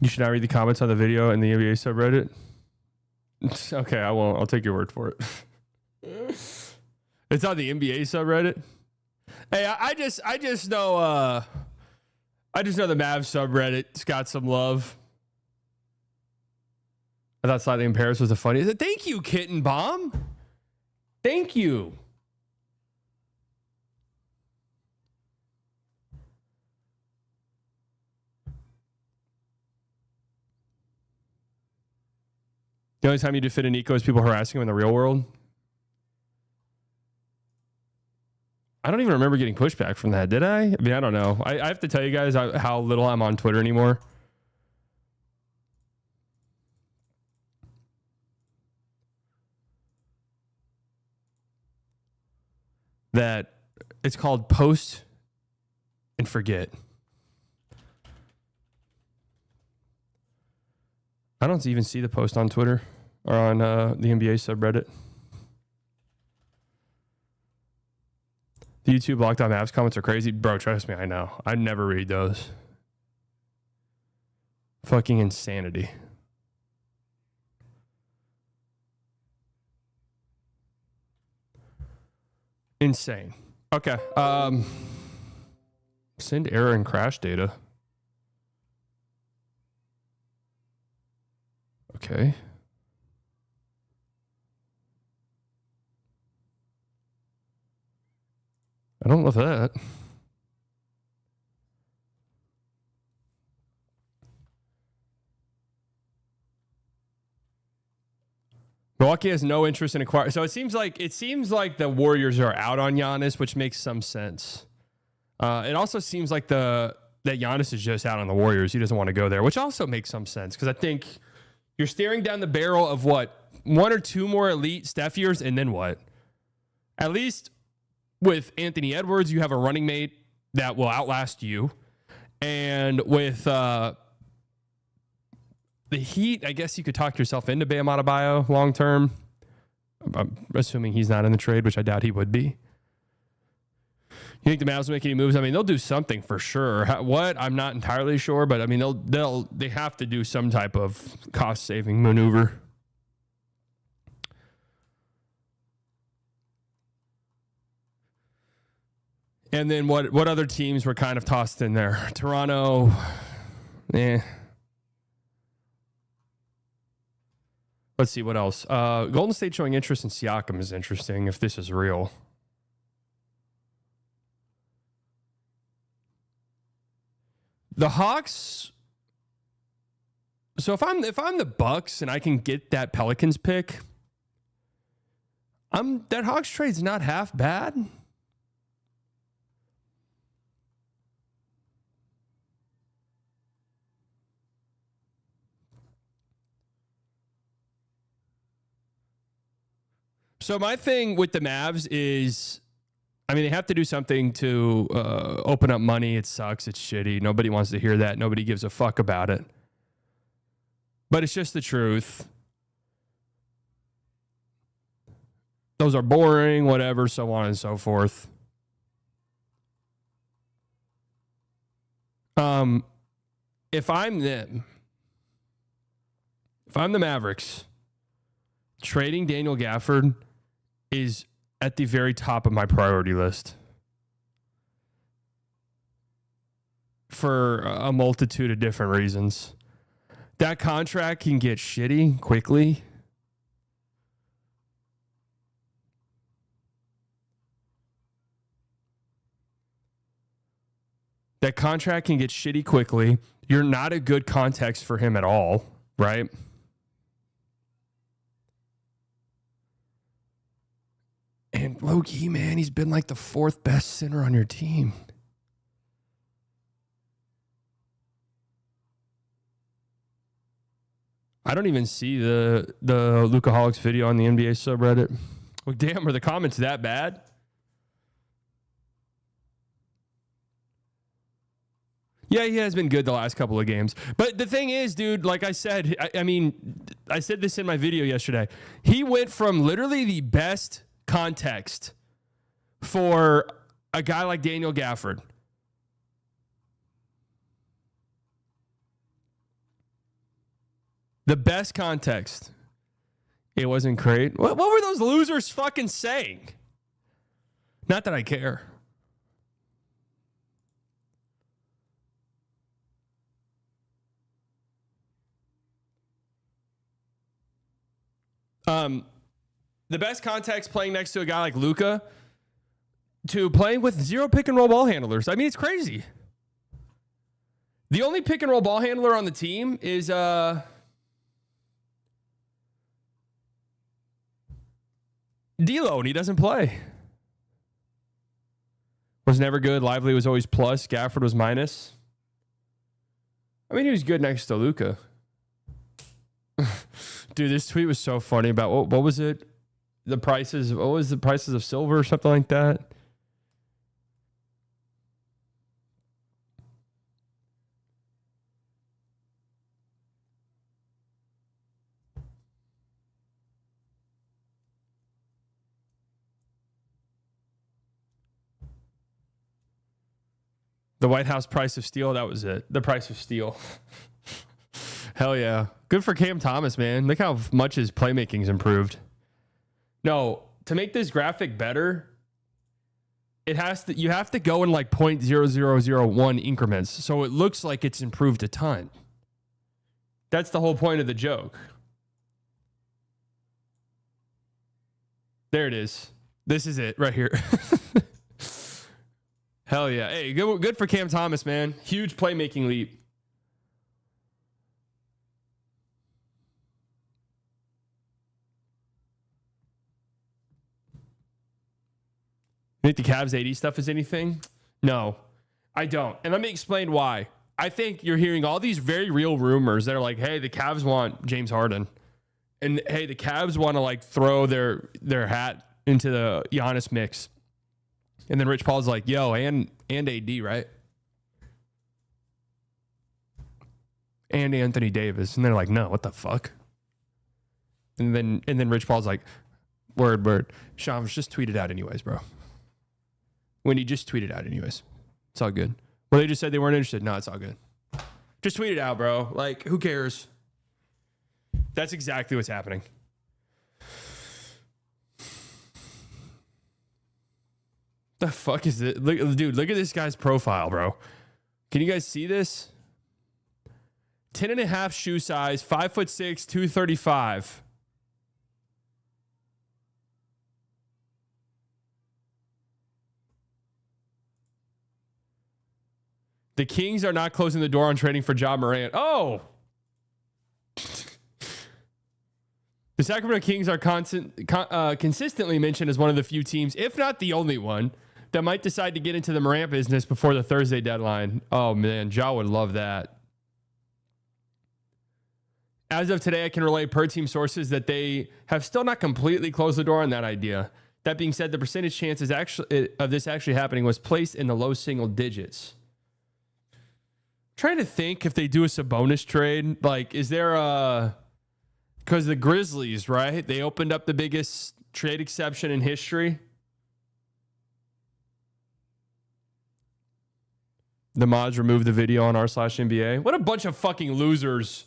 You should not read the comments on the video in the NBA subreddit. Okay, I won't. I'll take your word for it. It's on the NBA subreddit. Hey, I just know the Mavs subreddit's got some love. I thought Slightly in Paris was the funniest. Thank you, Kitten Bomb. Thank you. The only time you defend a Nico is people harassing him in the real world. I don't even remember getting pushback from that, did I? I mean, I don't know. I have to tell you guys how little I'm on Twitter anymore. That it's called post and forget. I don't even see the post on Twitter or on the NBA subreddit. The YouTube Locked On Mavs comments are crazy. Bro, trust me, I know. I never read those. Fucking insanity. Insane. Okay. Send error and crash data. Okay. I don't love that. Milwaukee has no interest in acquiring. So it seems like the Warriors are out on Giannis, which makes some sense. It also seems like that Giannis is just out on the Warriors. He doesn't want to go there, which also makes some sense because I think you're staring down the barrel of what, one or two more elite Steph years, and then what? At least with Anthony Edwards, you have a running mate that will outlast you, and with the Heat, I guess you could talk yourself into Bam Adebayo long term. I'm assuming he's not in the trade, which I doubt he would be. You think the Mavs will make any moves? I mean, they'll do something for sure. What? I'm not entirely sure, but I mean, they have to do some type of cost saving maneuver. And then what other teams were kind of tossed in there? Toronto, Let's see what else. Golden State showing interest in Siakam is interesting if this is real. The Hawks. So if I'm the Bucks and I can get that Pelicans pick, that Hawks trade's not half bad. So my thing with the Mavs is, I mean, they have to do something to open up money. It sucks. It's shitty. Nobody wants to hear that. Nobody gives a fuck about it. But it's just the truth. Those are boring, whatever, so on and so forth. If I'm them, if I'm the Mavericks, trading Daniel Gafford is at the very top of my priority list for a multitude of different reasons. That contract can get shitty quickly. That contract can get shitty quickly. You're not a good context for him at all, right? And low-key, man, he's been like the fourth best center on your team. I don't even see the Lucaholics video on the NBA subreddit. Well, damn, are the comments that bad? Yeah, he has been good the last couple of games. But the thing is, dude, like I said, I said this in my video yesterday. He went from literally the best context for a guy like Daniel Gafford. The best context. It wasn't great. What were those losers fucking saying? Not that I care. The best context playing next to a guy like Luka to playing with zero pick and roll ball handlers. I mean, it's crazy. The only pick and roll ball handler on the team is D'Lo, and he doesn't play. Was never good. Lively was always plus. Gafford was minus. I mean, he was good next to Luka. Dude, this tweet was so funny about what was it? The prices. What was the prices of silver or something like that? The White House price of steel. That was it. The price of steel. Hell yeah. Good for Cam Thomas, man. Look how much his playmaking's improved. No, to make this graphic better, you have to go in like 0.0001 increments. So it looks like it's improved a ton. That's the whole point of the joke. There it is. This is it right here. Hell yeah. Hey, good for Cam Thomas, man. Huge playmaking leap. You think the Cavs AD stuff is anything? No, I don't. And let me explain why. I think you're hearing all these very real rumors that are like, hey, the Cavs want James Harden. And hey, the Cavs want to like throw their hat into the Giannis mix. And then Rich Paul's like, yo, and AD, right? And Anthony Davis. And they're like, no, what the fuck? And then Rich Paul's like, word. Shams just tweeted out anyways, bro. When he just tweeted out anyways. It's all good. Well, they just said they weren't interested. No, it's all good. Just tweet it out, bro. Like, who cares? That's exactly what's happening. The fuck is it? Look, dude, look at this guy's profile, bro. Can you guys see this? 10.5 shoe size, 5'6", 235. The Kings are not closing the door on trading for Ja Morant. Oh! The Sacramento Kings are consistently mentioned as one of the few teams, if not the only one, that might decide to get into the Morant business before the Thursday deadline. Oh, man. Ja would love that. As of today, I can relay per team sources that they have still not completely closed the door on that idea. That being said, the percentage chances of this actually happening was placed in the low single digits. Trying to think if they do a Sabonis trade. Like, is there a... Because the Grizzlies, right? They opened up the biggest trade exception in history. The mods removed the video on r/NBA. What a bunch of fucking losers.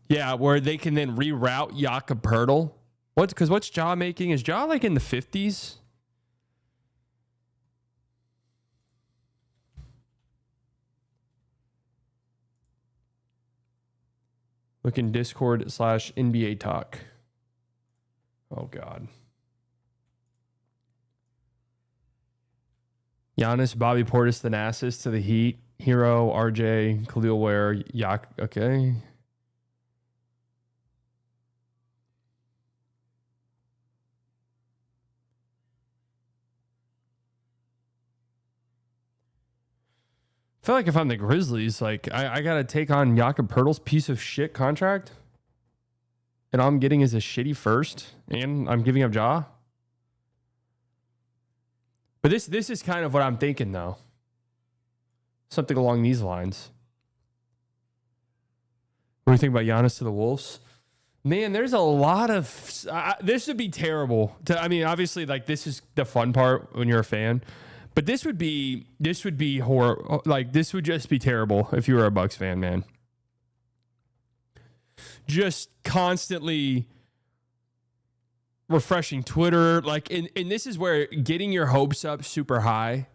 Yeah, where they can then reroute Jakob Poeltl. Because what's Ja making? Is Ja like in the 50s? Look in Discord/NBA talk. Oh, God. Giannis, Bobby Portis, Thanasis to the Heat. Hero, RJ, Khalil Ware, okay. I feel like if I'm the Grizzlies, like I gotta take on Jakob Poeltl's piece of shit contract, and all I'm getting is a shitty first, and I'm giving up Ja. But this is kind of what I'm thinking though. Something along these lines. What do you think about Giannis to the Wolves? Man, there's a lot of this would be terrible. I mean, obviously, like this is the fun part when you're a fan. But this would be horror. Like this would just be terrible if you were a Bucks fan, man. Just constantly refreshing Twitter, like, and this is where getting your hopes up super high.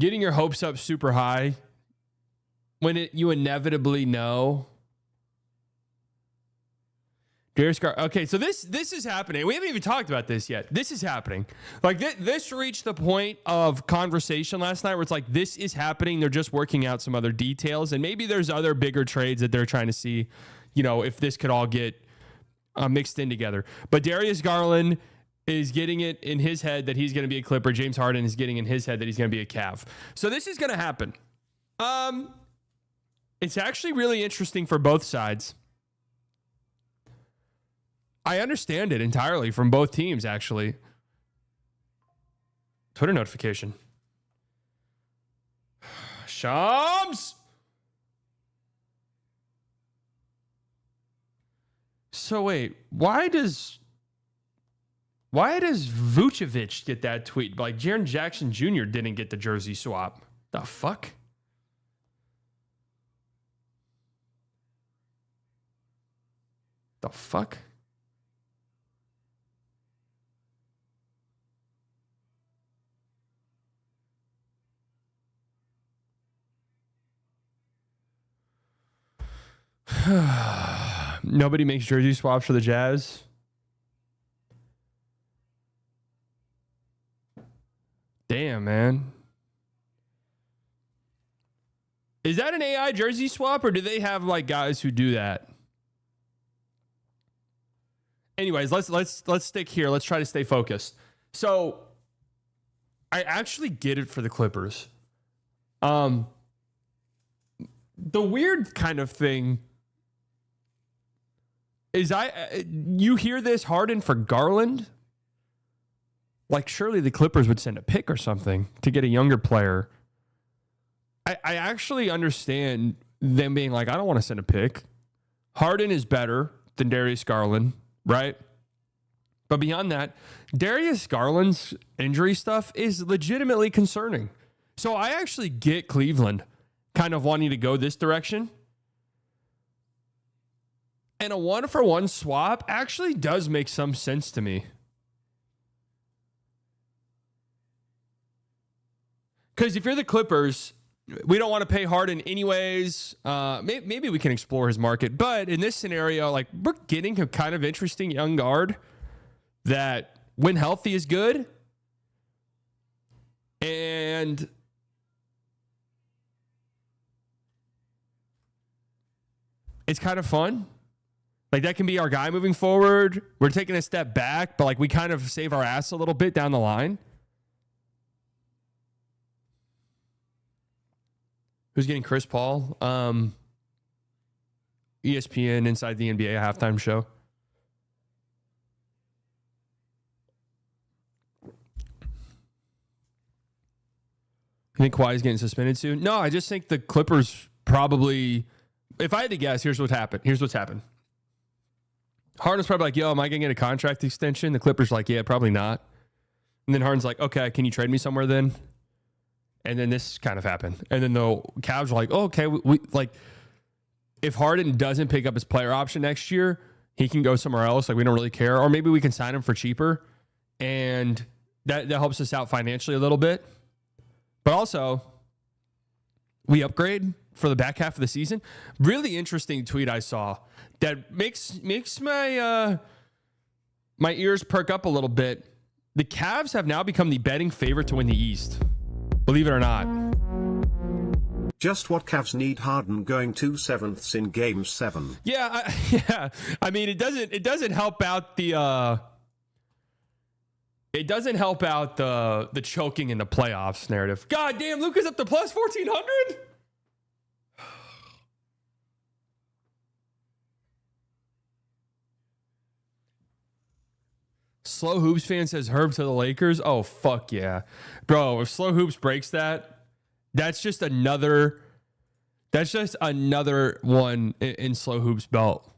Getting your hopes up super high when you inevitably know. Okay, so this is happening. We haven't even talked about this yet. This is happening. Like this reached the point of conversation last night where it's like, this is happening. They're just working out some other details, and maybe there's other bigger trades that they're trying to see, you know, if this could all get mixed in together. But Darius Garland is getting it in his head that he's going to be a Clipper. James Harden is getting in his head that he's going to be a Cav. So this is going to happen. It's actually really interesting for both sides. I understand it entirely from both teams, actually. Twitter notification. Shams! So wait, why does Vucevic get that tweet? Like Jaren Jackson Jr. didn't get the jersey swap. The fuck? The fuck? Nobody makes jersey swaps for the Jazz. Damn, man. Is that an AI jersey swap, or do they have like guys who do that? Anyways, let's stick here. Let's try to stay focused. So, I actually get it for the Clippers. The weird kind of thing is you hear this Harden for Garland? Like, surely the Clippers would send a pick or something to get a younger player. I actually understand them being like, I don't want to send a pick. Harden is better than Darius Garland, right? But beyond that, Darius Garland's injury stuff is legitimately concerning. So I actually get Cleveland. kind of wanting to go this direction. And a 1-for-1 swap actually does make some sense to me. Because if you're the Clippers, we don't want to pay Harden anyways. Maybe we can explore his market. But in this scenario, like, we're getting a kind of interesting young guard that, when healthy, is good. And it's kind of fun. Like, that can be our guy moving forward. We're taking a step back, but like, we kind of save our ass a little bit down the line. Who's getting Chris Paul? ESPN Inside the NBA halftime show. You think Kawhi's getting suspended soon? No, I just think the Clippers probably, if I had to guess, here's what's happened. Harden's probably like, yo, am I going to get a contract extension? The Clippers are like, yeah, probably not. And then Harden's like, okay, can you trade me somewhere then? And then this kind of happened. And then the Cavs are like, oh, okay, we like, if Harden doesn't pick up his player option next year, he can go somewhere else. Like, we don't really care. Or maybe we can sign him for cheaper. And that helps us out financially a little bit. But also, we upgrade for the back half of the season. Really interesting tweet I saw that makes my my ears perk up a little bit. The Cavs have now become the betting favorite to win the East. Believe it or not. Just what Cavs need. Harden going 2/7 in Game 7. Yeah, I mean, it doesn't help out the the choking in the playoffs narrative. God damn, Luka's up to plus 1,400. Slow Hoops fan says Herb to the Lakers. Oh, fuck yeah. Bro, if Slow Hoops breaks that, that's just another one in Slow Hoops' belt.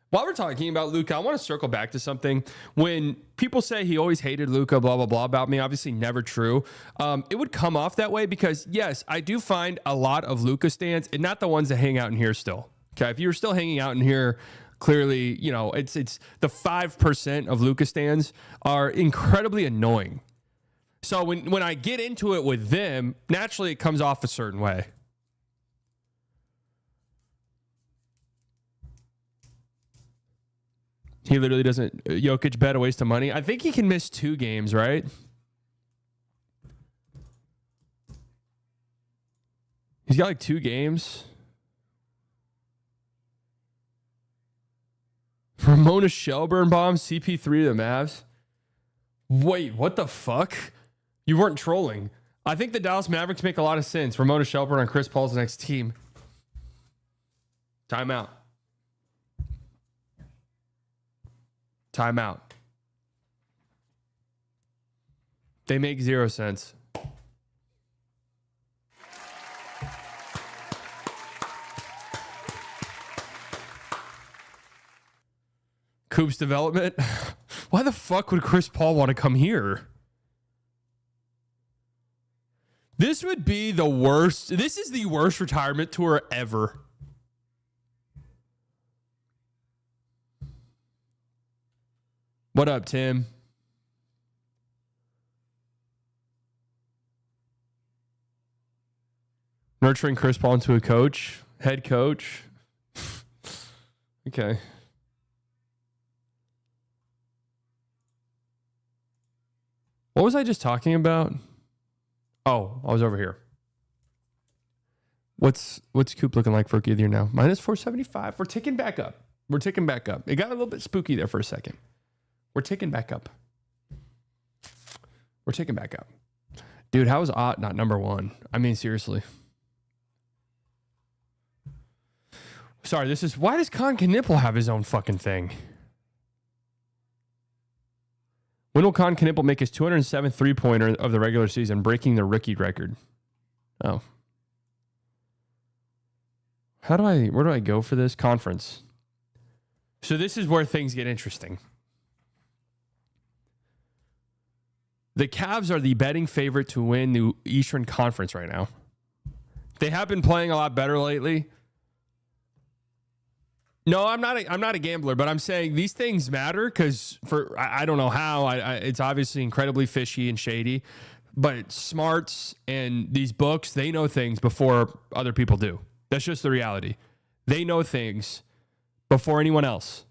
While we're talking about Luka, I want to circle back to something. When people say he always hated Luka, blah, blah, blah about me, obviously never true. It would come off that way because, yes, I do find a lot of Luka stans, and not the ones that hang out in here still. Okay, if you're still hanging out in here, clearly, you know, it's the 5% of Luka stans are incredibly annoying. So when I get into it with them, naturally it comes off a certain way. He literally doesn't. Jokic bet a waste of money. I think he can miss 2 games, right? He's got like 2 games. Ramona Shelburne bomb CP3 to the Mavs. Wait, what the fuck? You weren't trolling. I think the Dallas Mavericks make a lot of sense. Ramona Shelburne on Chris Paul's next team. Timeout. Timeout. They make 0 sense. Coops development. Why the fuck would Chris Paul want to come here? This would be the worst. This is the worst retirement tour ever. What up, Tim? Nurturing Chris Paul into a coach, head coach. Okay. What was I just talking about? Oh, I was over here. What's Coop looking like for rookie of the year now? Minus 475. We're ticking back up. It got a little bit spooky there for a second. We're ticking back up. Dude, how is Ott not number 1? I mean, seriously. Sorry, why does Con Knipple have his own fucking thing? When will Con Knipple make his 207th three-pointer of the regular season, breaking the rookie record? Oh. Where do I go for this? Conference. So this is where things get interesting. The Cavs are the betting favorite to win the Eastern Conference right now. They have been playing a lot better lately. No, I'm not a gambler, but I'm saying these things matter because I don't know how. It's obviously incredibly fishy and shady, but smarts and these books, they know things before other people do. That's just the reality. They know things before anyone else.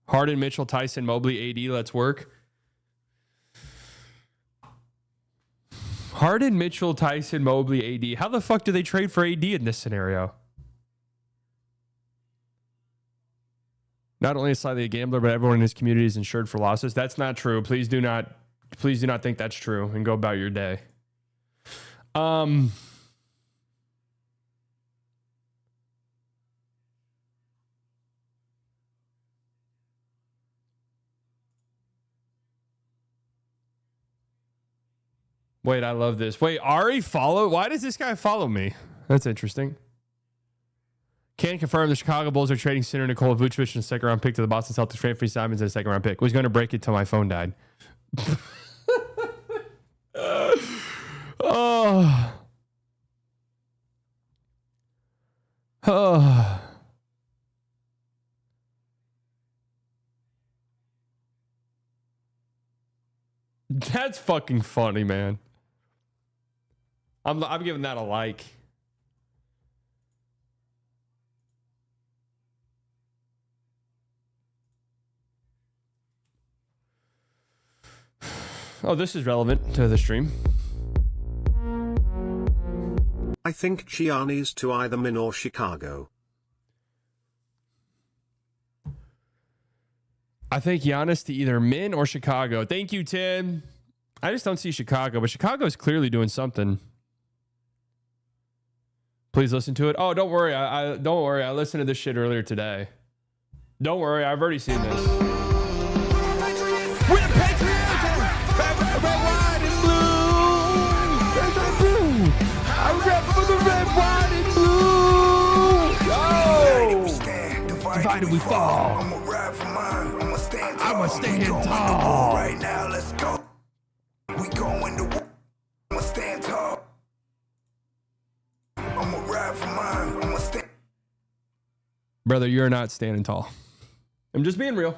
Harden, Mitchell, Tyson, Mobley, AD, let's work. Harden, Mitchell, Tyson, Mobley, AD. How the fuck do they trade for AD in this scenario? Not only is slightly a gambler, but everyone in his community is insured for losses. That's not true. Please do not think that's true and go about your day. Wait, I love this. Wait, Ari follow? Why does this guy follow me? That's interesting. Can confirm the Chicago Bulls are trading center Nikola Vucevic in a second round pick to the Boston Celtics for Anthony Simons as a second round pick. Was going to break it till my phone died. Oh. Oh. That's fucking funny, man. I'm giving that a like. Oh, this is relevant to the stream. I think Giannis to either Min or Chicago. I think Giannis to either Min or Chicago. Thank you, Tim. I just don't see Chicago, but Chicago is clearly doing something. Please listen to it. Oh, don't worry. Don't worry. I listened to this shit earlier today. Don't worry. I've already seen this. We're the Patriots! Red, white, and blue! I rep for the red, white, and blue! Yo! Divided we fall. I'ma ride for mine. I'ma stand tall. Right now, let's go. We going to war. I'ma stand tall. I'ma ride for mine. I'ma stand. Brother, you're not standing tall. I'm just being real.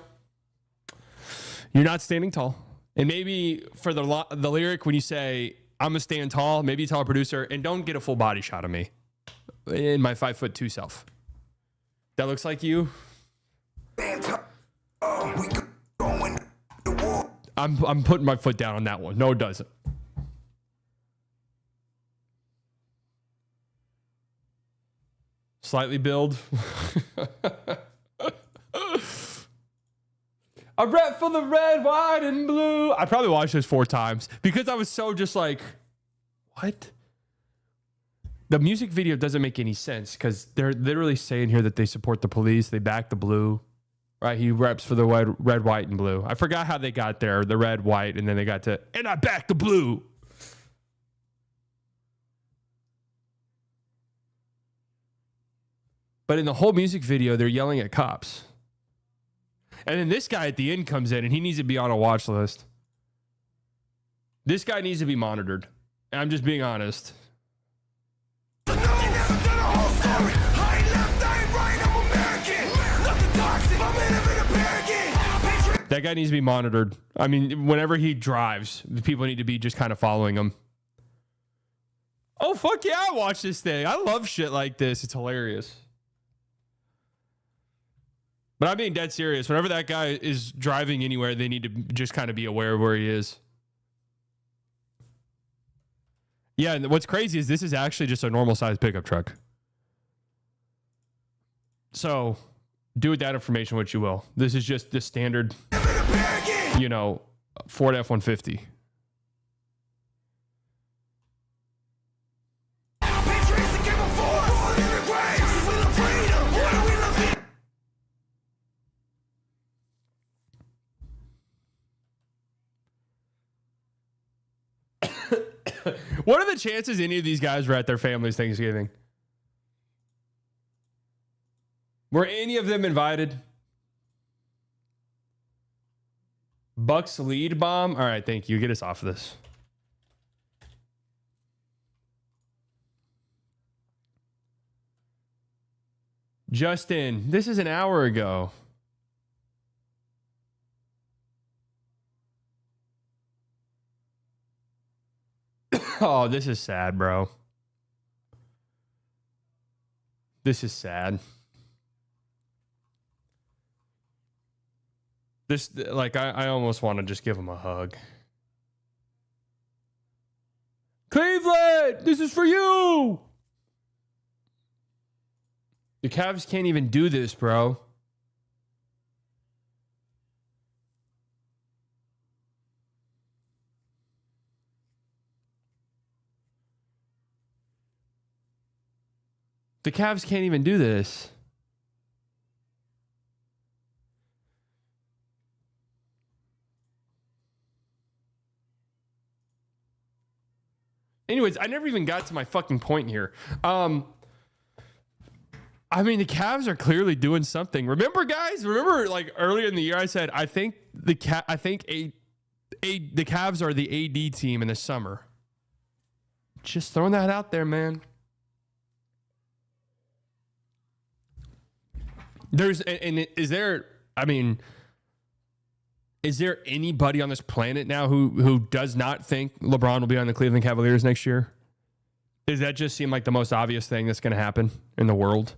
You're not standing tall. And maybe for the lyric, when you say, I'm going to stand tall, maybe you tell a producer, and don't get a full body shot of me in my 5'2" self. That looks like you. I'm putting my foot down on that one. No, it doesn't. Slightly build. I rep for the red, white, and blue. I probably watched this 4 times because I was so just like, what? The music video doesn't make any sense because they're literally saying here that they support the police. They back the blue, right? He reps for the red, white, and blue. I forgot how they got there, the red, white, and then they got to, and I back the blue. But in the whole music video, they're yelling at cops. And then this guy at the end comes in and he needs to be on a watch list. This guy needs to be monitored. And I'm just being honest. That guy needs to be monitored. I mean, whenever he drives, the people need to be just kind of following him. Oh, fuck yeah, I watch this thing. I love shit like this. It's hilarious. But I'm being dead serious. Whenever that guy is driving anywhere, they need to just kind of be aware of where he is. Yeah, and what's crazy is this is actually just a normal sized pickup truck. So do with that information what you will. This is just the standard, Ford F-150. What are the chances any of these guys were at their family's Thanksgiving? Were any of them invited? Bucks lead bomb? All right, thank you. Get us off of this. Justin, this is an hour ago. Oh, this is sad, bro. This is sad. This, like, I almost want to just give him a hug. Cleveland, this is for you. The Cavs can't even do this, bro. The Cavs can't even do this. Anyways, I never even got to my fucking point here. I mean, the Cavs are clearly doing something. Remember, guys? Remember, like earlier in the year, I said I think the Cavs are the AD team in the summer. Just throwing that out there, man. Is there anybody on this planet now who does not think LeBron will be on the Cleveland Cavaliers next year? Does that just seem like the most obvious thing that's going to happen in the world?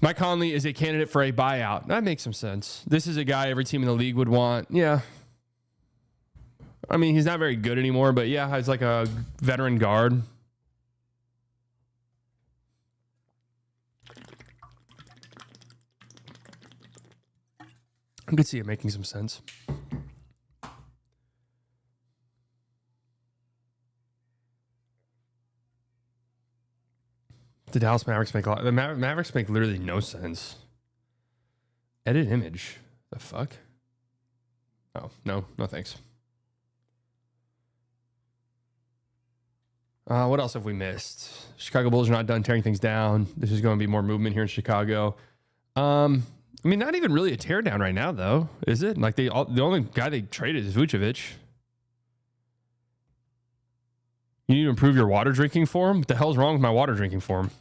Mike Conley is a candidate for a buyout. That makes some sense. This is a guy every team in the league would want. Yeah. I mean, he's not very good anymore, but yeah, he's like a veteran guard. I could see it making some sense. The Dallas Mavericks make a lot. The Mavericks make literally no sense. Edit image. The fuck? Oh, no thanks. What else have we missed? Chicago Bulls are not done tearing things down. This is going to be more movement here in Chicago. I mean, not even really a teardown right now, though, is it? Like the only guy they traded is Vucevic. You need to improve your water drinking form? What the hell's wrong with my water drinking form?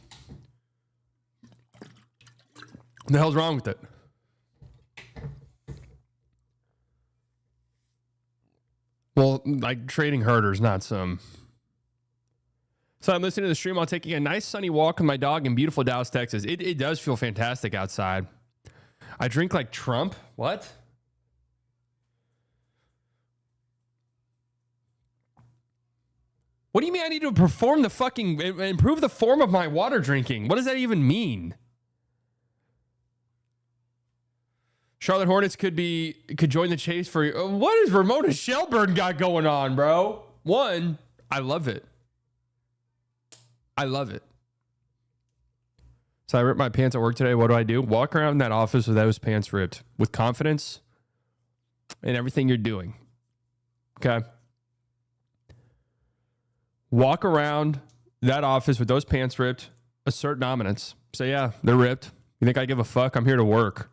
What the hell's wrong with it? Well, like trading herders, not some. So I'm listening to the stream while taking a nice sunny walk with my dog in beautiful Dallas, Texas. It does feel fantastic outside. I drink like Trump. What? What do you mean I need to improve the form of my water drinking? What does that even mean? Charlotte Hornets could join the chase for you. What is Ramona Shelburne got going on, bro? One, I love it. I love it. So I ripped my pants at work today. What do? Walk around that office with those pants ripped with confidence in everything you're doing. Okay. Walk around that office with those pants ripped, assert dominance. Say, yeah, they're ripped. You think I give a fuck? I'm here to work.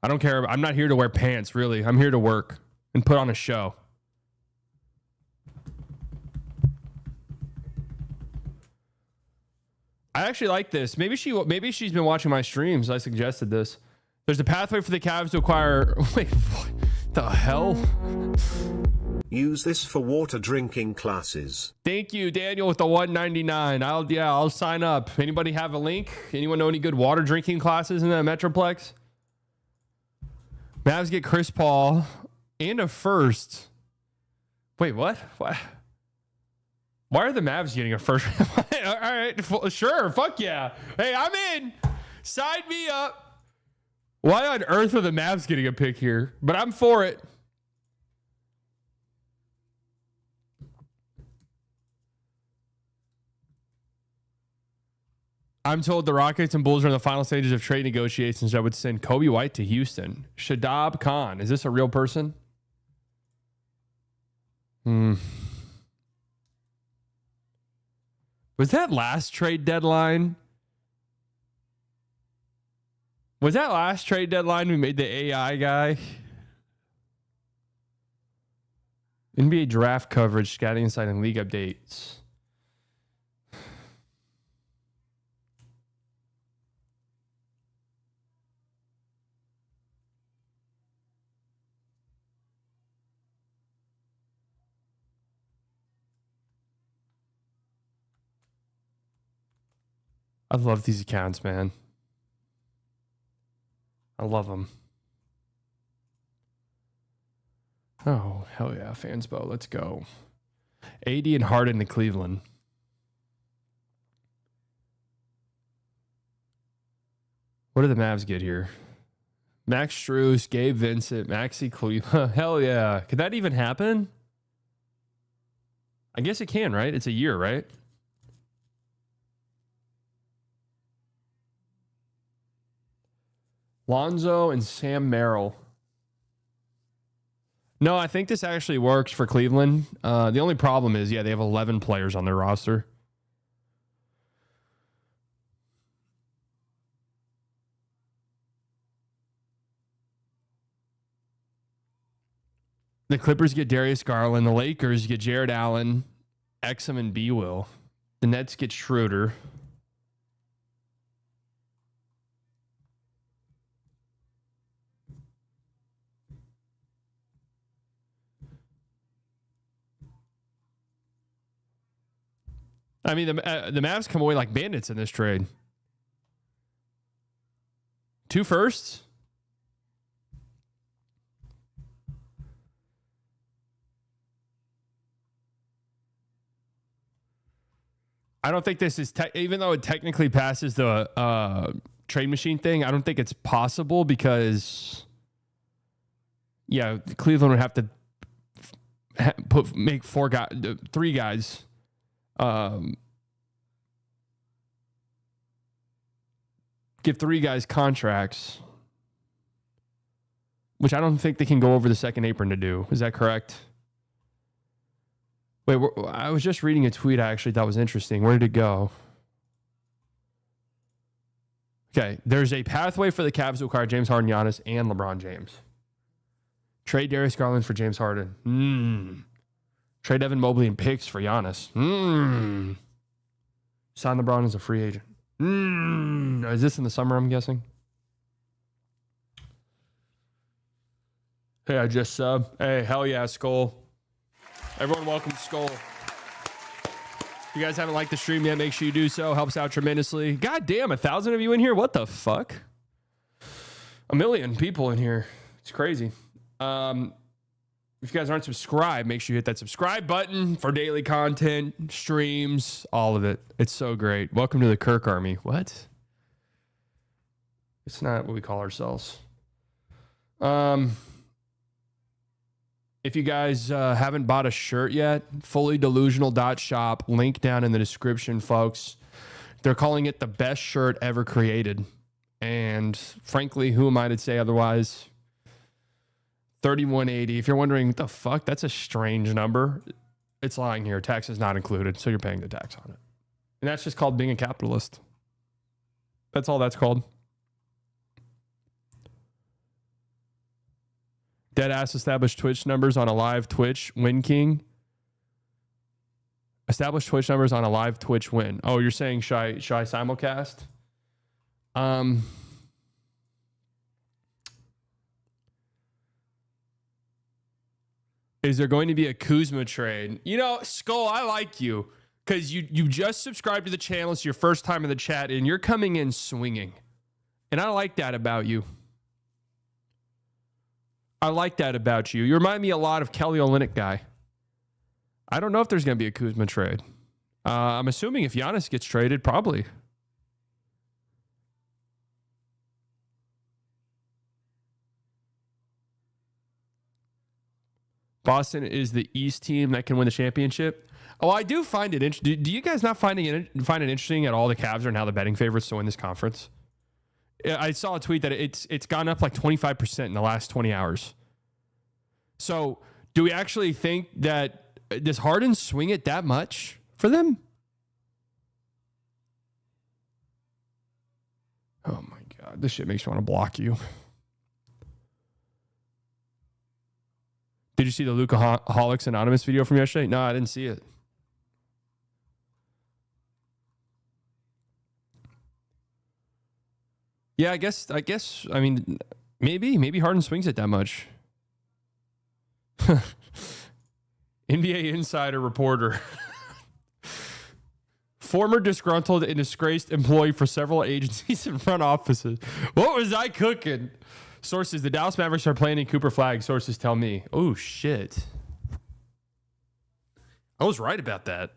I don't care. I'm not here to wear pants, really. I'm here to work and put on a show. I actually like this. Maybe she's been watching my streams. I suggested this. There's a pathway for the Cavs to acquire. Wait, what the hell? Use this for water drinking classes. Thank you, Daniel, with the $1.99. I'll sign up. Anybody have a link? Anyone know any good water drinking classes in the Metroplex? Mavs get Chris Paul and a first. Wait, what? What? Why are the Mavs getting a first? All right, sure, fuck yeah. Hey, I'm in. Sign me up. Why on earth are the Mavs getting a pick here? But I'm for it. I'm told the Rockets and Bulls are in the final stages of trade negotiations that would send Kobe White to Houston. Shadab Khan. Is this a real person? Was that last trade deadline? Was that last trade deadline we made the AI guy? NBA draft coverage, scouting insight, and league updates. I love these accounts, man. I love them. Oh, hell yeah, Fanspo. Let's go. AD and Harden to Cleveland. What do the Mavs get here? Max Strus, Gabe Vincent, Maxi Cleveland. Hell yeah. Could that even happen? I guess it can, right? It's a year, right? Lonzo and Sam Merrill. No, I think this actually works for Cleveland. The only problem is, yeah, they have 11 players on their roster. The Clippers get Darius Garland. The Lakers get Jared Allen, Exum, and B. Will. The Nets get Schroeder. I mean, the Mavs come away like bandits in this trade. 2 firsts? I don't think this is, even though it technically passes the trade machine thing, I don't think it's possible because, yeah, Cleveland would have to make 3 guys. Give 3 guys contracts, which I don't think they can go over the second apron to do. Is that correct? Wait, I was just reading a tweet I actually thought was interesting. Where did it go? Okay, there's a pathway for the Cavs to acquire James Harden, Giannis, and LeBron James. Trade Darius Garland for James Harden. Trade Evan Mobley and picks for Giannis. Sign LeBron as a free agent. Is this in the summer, I'm guessing? Hey, I just sub. Hey, hell yeah, Skull. Everyone welcome Skull. If you guys haven't liked the stream yet, make sure you do so. Helps out tremendously. God damn, 1,000 of you in here? What the fuck? 1 million people in here. It's crazy. If you guys aren't subscribed, make sure you hit that subscribe button for daily content, streams, all of it. It's so great. Welcome to the Kirk Army. What? It's not what we call ourselves. If you guys haven't bought a shirt yet, fullydelusional.shop, link down in the description, folks. They're calling it the best shirt ever created. And frankly, who am I to say otherwise? $31.80. If you're wondering what the fuck, that's a strange number. It's lying here. Tax is not included, so you're paying the tax on it. And that's just called being a capitalist. That's all that's called. Deadass established Twitch numbers on a live Twitch win king. Established Twitch numbers on a live Twitch win. Oh, you're saying shy simulcast? Is there going to be a Kuzma trade? You know, Skull, I like you because you just subscribed to the channel. It's your first time in the chat, and you're coming in swinging. And I like that about you. I like that about you. You remind me a lot of Kelly Olynyk guy. I don't know if there's going to be a Kuzma trade. I'm assuming if Giannis gets traded, probably. Boston is the East team that can win the championship. Oh, I do find it interesting. Do you guys not find it interesting at all? The Cavs are now the betting favorites to win this conference. I saw a tweet that it's gone up like 25% in the last 20 hours. So, do we actually think that does Harden swing it that much for them? Oh my God, this shit makes me want to block you. Did you see the Lukeaholics Anonymous video from yesterday? No, I didn't see it. Yeah, I guess. I mean, maybe Harden swings it that much. NBA insider reporter. former disgruntled and disgraced employee for several agencies and front offices. What was I cooking? Sources, the Dallas Mavericks are planning Cooper Flag. Sources tell me. Oh, shit. I was right about that.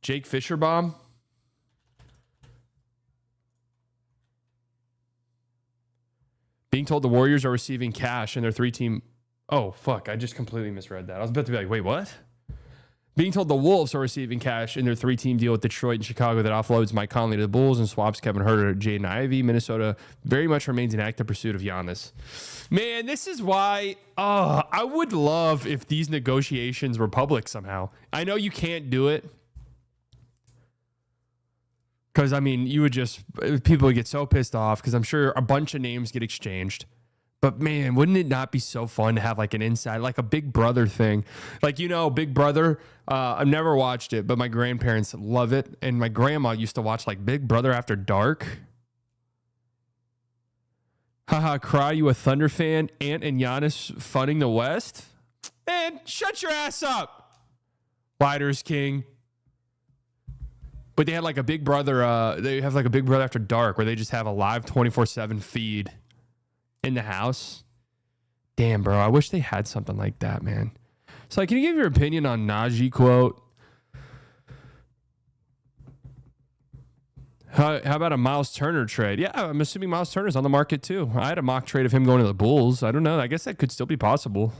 Jake Fisherbaum. Being told the Warriors are receiving cash in their 3-team. Oh, fuck. I just completely misread that. I was about to be like, wait, what? Being told the Wolves are receiving cash in their 3-team deal with Detroit and Chicago that offloads Mike Conley to the Bulls and swaps Kevin Huerter to Jaden Ivey. Minnesota very much remains in active pursuit of Giannis. Man, this is why I would love if these negotiations were public somehow. I know you can't do it. Because, I mean, people would get so pissed off because I'm sure a bunch of names get exchanged. But, man, wouldn't it not be so fun to have, like, an inside, like a Big Brother thing? Like, Big Brother, I've never watched it, but my grandparents love it. And my grandma used to watch, like, Big Brother After Dark. Haha, cry, you a Thunder fan? Ant and Giannis funding the West? Man, shut your ass up. Lighters King. But they had, like, a Big Brother, they have, like, a Big Brother After Dark where they just have a live 24/7 feed in the house. Damn, bro. I wish they had something like that, man. So, like, can you give your opinion on Najee quote? How about a Miles Turner trade? Yeah, I'm assuming Miles Turner's on the market too. I had a mock trade of him going to the Bulls. I don't know. I guess that could still be possible.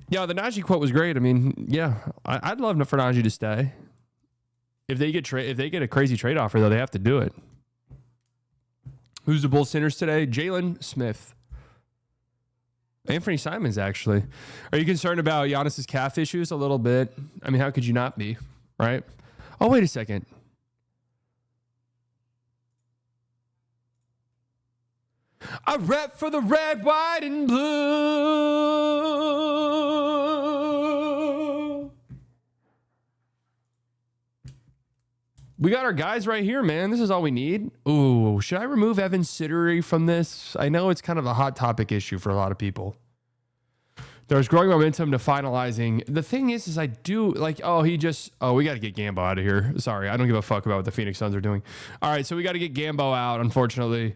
Yeah, the Najee quote was great. I mean, yeah, I'd love for Najee to stay. If they get a crazy trade offer, though, they have to do it. Who's the Bulls centers today? Jalen Smith. Anthony Simons, actually. Are you concerned about Giannis's calf issues? A little bit. I mean, how could you not be, right? Oh, wait a second. I rep for the red, white, and blue. We got our guys right here, man. This is all we need. Ooh, should I remove Evan Sittery from this? I know it's kind of a hot topic issue for a lot of people. There's growing momentum to finalizing. The thing is I do like, we got to get Gambo out of here. Sorry, I don't give a fuck about what the Phoenix Suns are doing. All right, so we got to get Gambo out, unfortunately.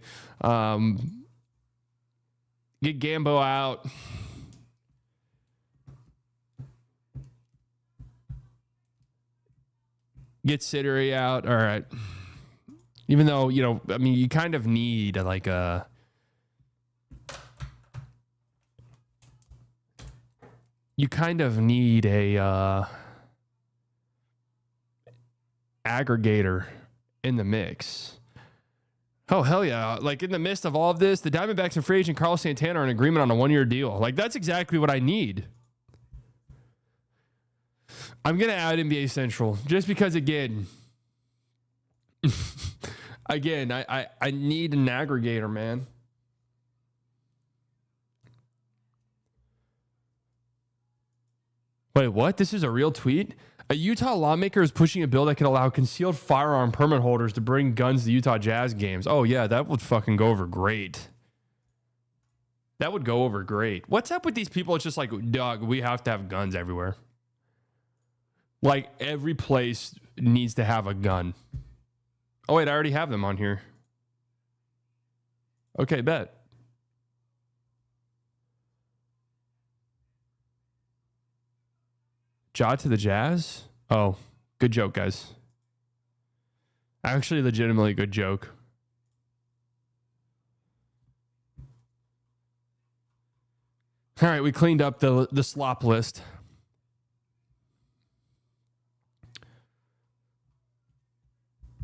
Get Gambo out. Get Sittery out. All right. Even though, you kind of need like a... You kind of need a aggregator in the mix. Oh, hell yeah. Like, in the midst of all of this, the Diamondbacks and free agent Carlos Santana are in agreement on a 1-year deal. Like, that's exactly what I need. I'm going to add NBA Central just because, again, I need an aggregator, man. Wait, what? This is a real tweet? A Utah lawmaker is pushing a bill that could allow concealed firearm permit holders to bring guns to Utah Jazz games. Oh, yeah, that would fucking go over great. That would go over great. What's up with these people? It's just like, dog, we have to have guns everywhere. Like, every place needs to have a gun. Oh, wait, I already have them on here. Okay, bet. Ja to the Jazz? Oh, good joke, guys. Actually, legitimately good joke. All right, we cleaned up the slop list.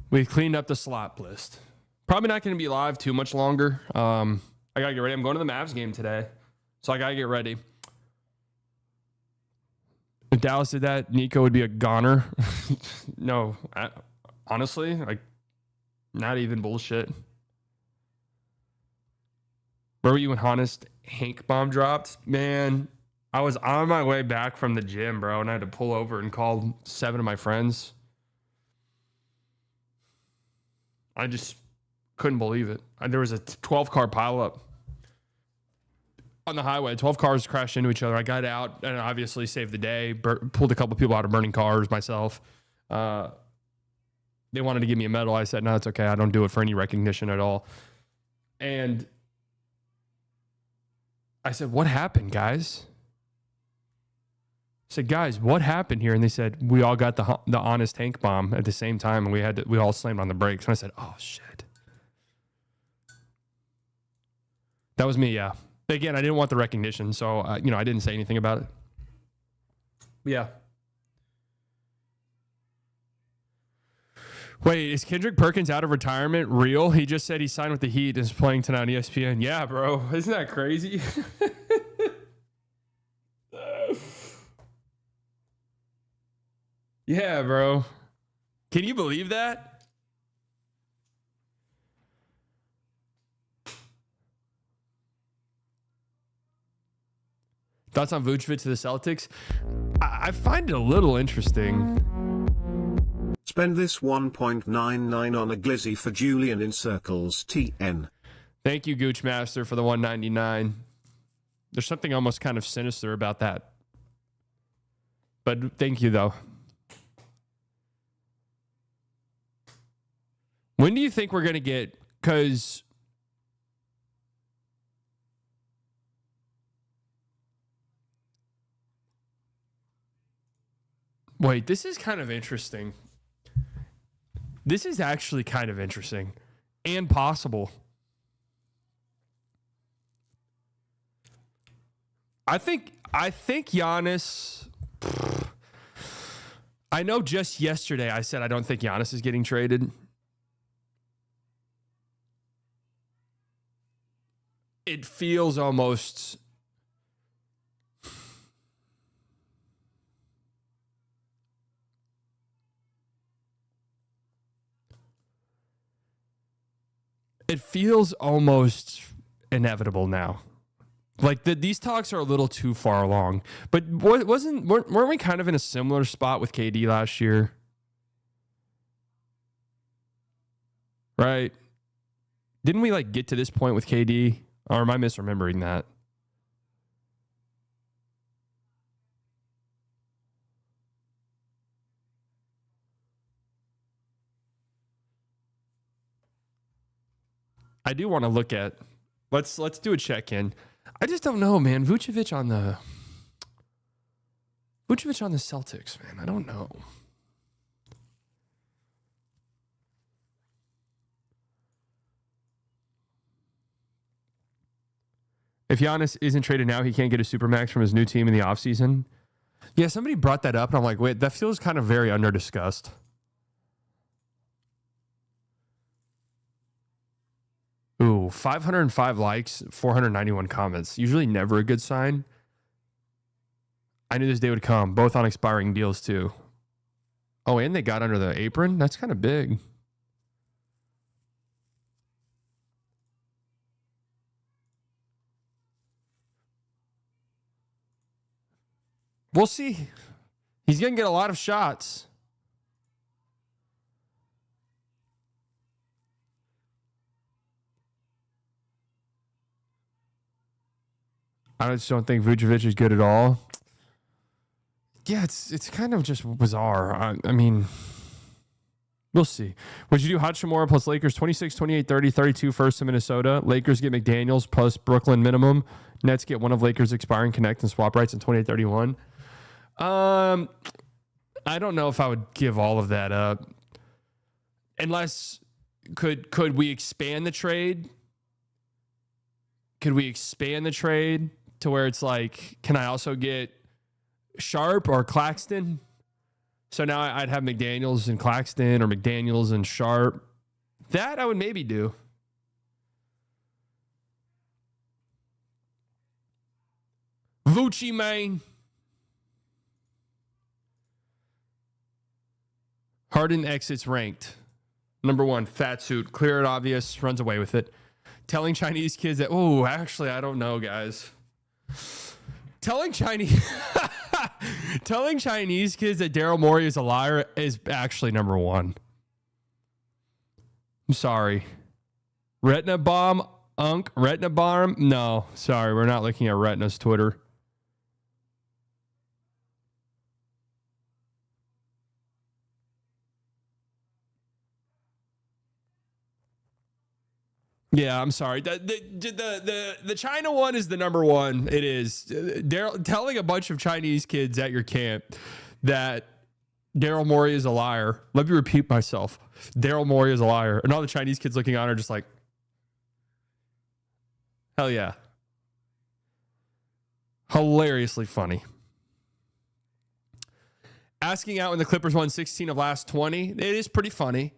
We cleaned up the slop list. Probably not going to be live too much longer. I got to get ready. I'm going to the Mavs game today, so I got to get ready. If Dallas did that, Nico would be a goner. No, honestly, like, not even bullshit. Where were you when Honest Hank bomb dropped? Man, I was on my way back from the gym, bro, and I had to pull over and call 7 of my friends. I just couldn't believe it. There was a 12-car pileup on the highway. 12 cars crashed into each other. I got out and obviously saved the day. Pulled a couple people out of burning cars myself. They wanted to give me a medal. I said, no, it's okay. I don't do it for any recognition at all. And I said, what happened, guys? I said, guys, what happened here? And they said, we all got the honest Hank bomb at the same time, and we all slammed on the brakes. And I said, oh, shit. That was me, yeah. But again, I didn't want the recognition, so, I didn't say anything about it. Yeah. Wait, is Kendrick Perkins out of retirement real? He just said he signed with the Heat and is playing tonight on ESPN. Yeah, bro. Isn't that crazy? Yeah, bro. Can you believe that? Thoughts on Vucevic to the Celtics? I find it a little interesting. Spend this 1.99 on a glizzy for Julian in circles TN. Thank you, Gooch Master, for the 199. There's something almost kind of sinister about that. But thank you, though. When do you think we're going to get... Because... Wait, this is kind of interesting. This is actually kind of interesting and possible. I think Giannis... I know just yesterday I said I don't think Giannis is getting traded. It feels almost... It feels almost inevitable now. Like these talks are a little too far along. But weren't we kind of in a similar spot with KD last year? Right? Didn't we get to this point with KD? Or am I misremembering that? I do want to look at... Let's do a check-in. I just don't know, man. Vucevic on the Celtics, man. I don't know. If Giannis isn't traded now, he can't get a supermax from his new team in the offseason. Yeah, somebody brought that up, and I'm like, wait, that feels kind of very under-discussed. Ooh, 505 likes, 491 comments. Usually never a good sign. I knew this day would come, both on expiring deals, too. Oh, and they got under the apron? That's kind of big. We'll see. He's going to get a lot of shots. I just don't think Vucevic is good at all. Yeah, it's kind of just bizarre. I mean, we'll see. Would you do Hachimura plus Lakers 26, 28, 30, 32 first to Minnesota? Lakers get McDaniels plus Brooklyn minimum. Nets get one of Lakers expiring connect and swap rights in 28, 31. I don't know if I would give all of that up. Unless, could we expand the trade? Could we expand the trade to where it's like, can I also get Sharp or Claxton? So now I'd have McDaniels and Claxton or McDaniels and Sharp. That I would maybe do. Vucci, man. Harden exits ranked. Number 1, fat suit, clear and obvious, runs away with it. Telling Chinese kids that, oh, actually, I don't know, guys. Telling Chinese kids that Daryl Morey is a liar is actually number 1. I'm sorry. Retina bomb, retina bomb. No, sorry. We're not looking at Retina's Twitter. Yeah, I'm sorry. The China one is the number one. It is. Telling a bunch of Chinese kids at your camp that Daryl Morey is a liar. Let me repeat myself. Daryl Morey is a liar. And all the Chinese kids looking on are just like, hell yeah. Hilariously funny. Asking out when the Clippers won 16 of last 20. It is pretty funny.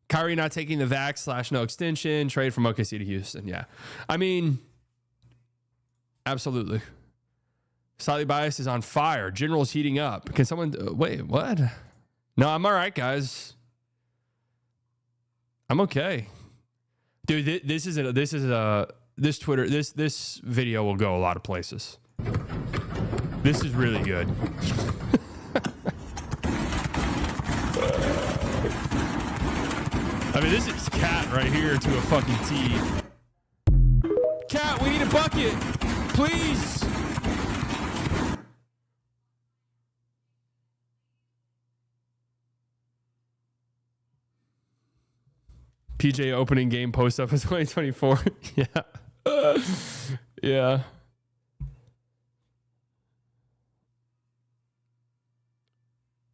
Kyrie not taking the vax / no extension, trade from OKC to Houston. Yeah. I mean, absolutely. Slightly Biased is on fire. General's heating up. Can someone, wait, what? No, I'm all right, guys. I'm okay. Dude, this video will go a lot of places. This is really good. I mean, this is Cat right here to a fucking T. Cat, we need a bucket. Please. PJ opening game post up in 2024. Yeah. Yeah.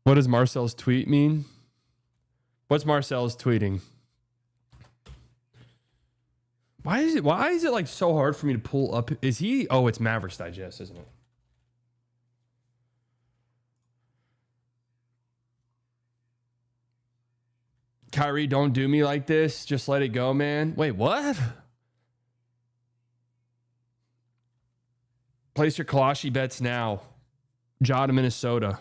What does Marcel's tweet mean? What's Marcel's tweeting? Why is it like so hard for me to pull up? Is he? Oh, it's Mavericks Digest, isn't it? Kyrie, don't do me like this. Just let it go, man. Wait, what? Place your Kalashi bets now. Ja to Minnesota.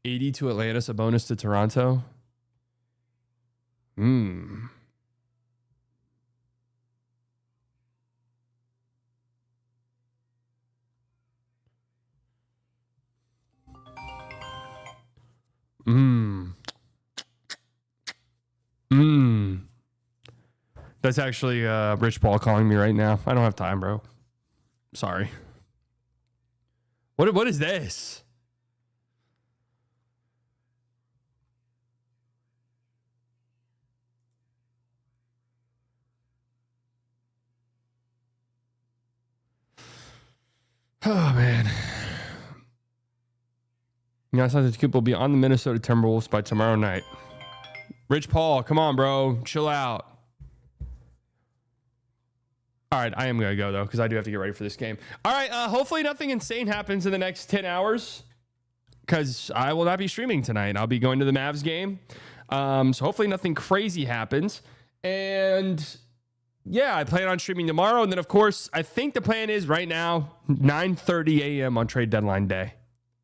80 to Atlanta, Sabonis to Toronto. That's actually Rich Paul calling me right now. I don't have time, bro. Sorry. What is this? Oh, man. Giannis Antetokounmpo will be on the Minnesota Timberwolves by tomorrow night. Rich Paul, come on, bro. Chill out. All right, I am going to go, though, because I do have to get ready for this game. All right, hopefully nothing insane happens in the next 10 hours, because I will not be streaming tonight. I'll be going to the Mavs game. So hopefully nothing crazy happens. And yeah, I plan on streaming tomorrow. And then, of course, I think the plan is right now, 9:30 a.m. on trade deadline day.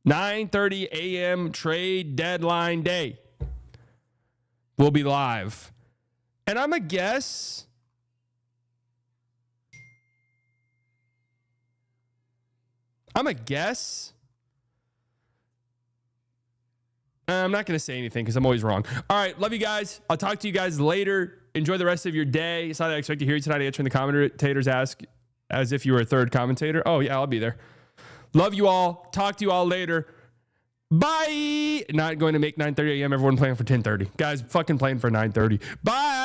9:30 a.m. trade deadline day. We'll be live. And I'm a guess. I'm not going to say anything because I'm always wrong. All right. Love you guys. I'll talk to you guys later. Enjoy the rest of your day. It's not that I expect to hear you tonight answering the commentators ask as if you were a third commentator. Oh, yeah, I'll be there. Love you all. Talk to you all later. Bye. Not going to make 9:30 a.m. Everyone playing for 10:30. Guys, fucking playing for 9:30. Bye.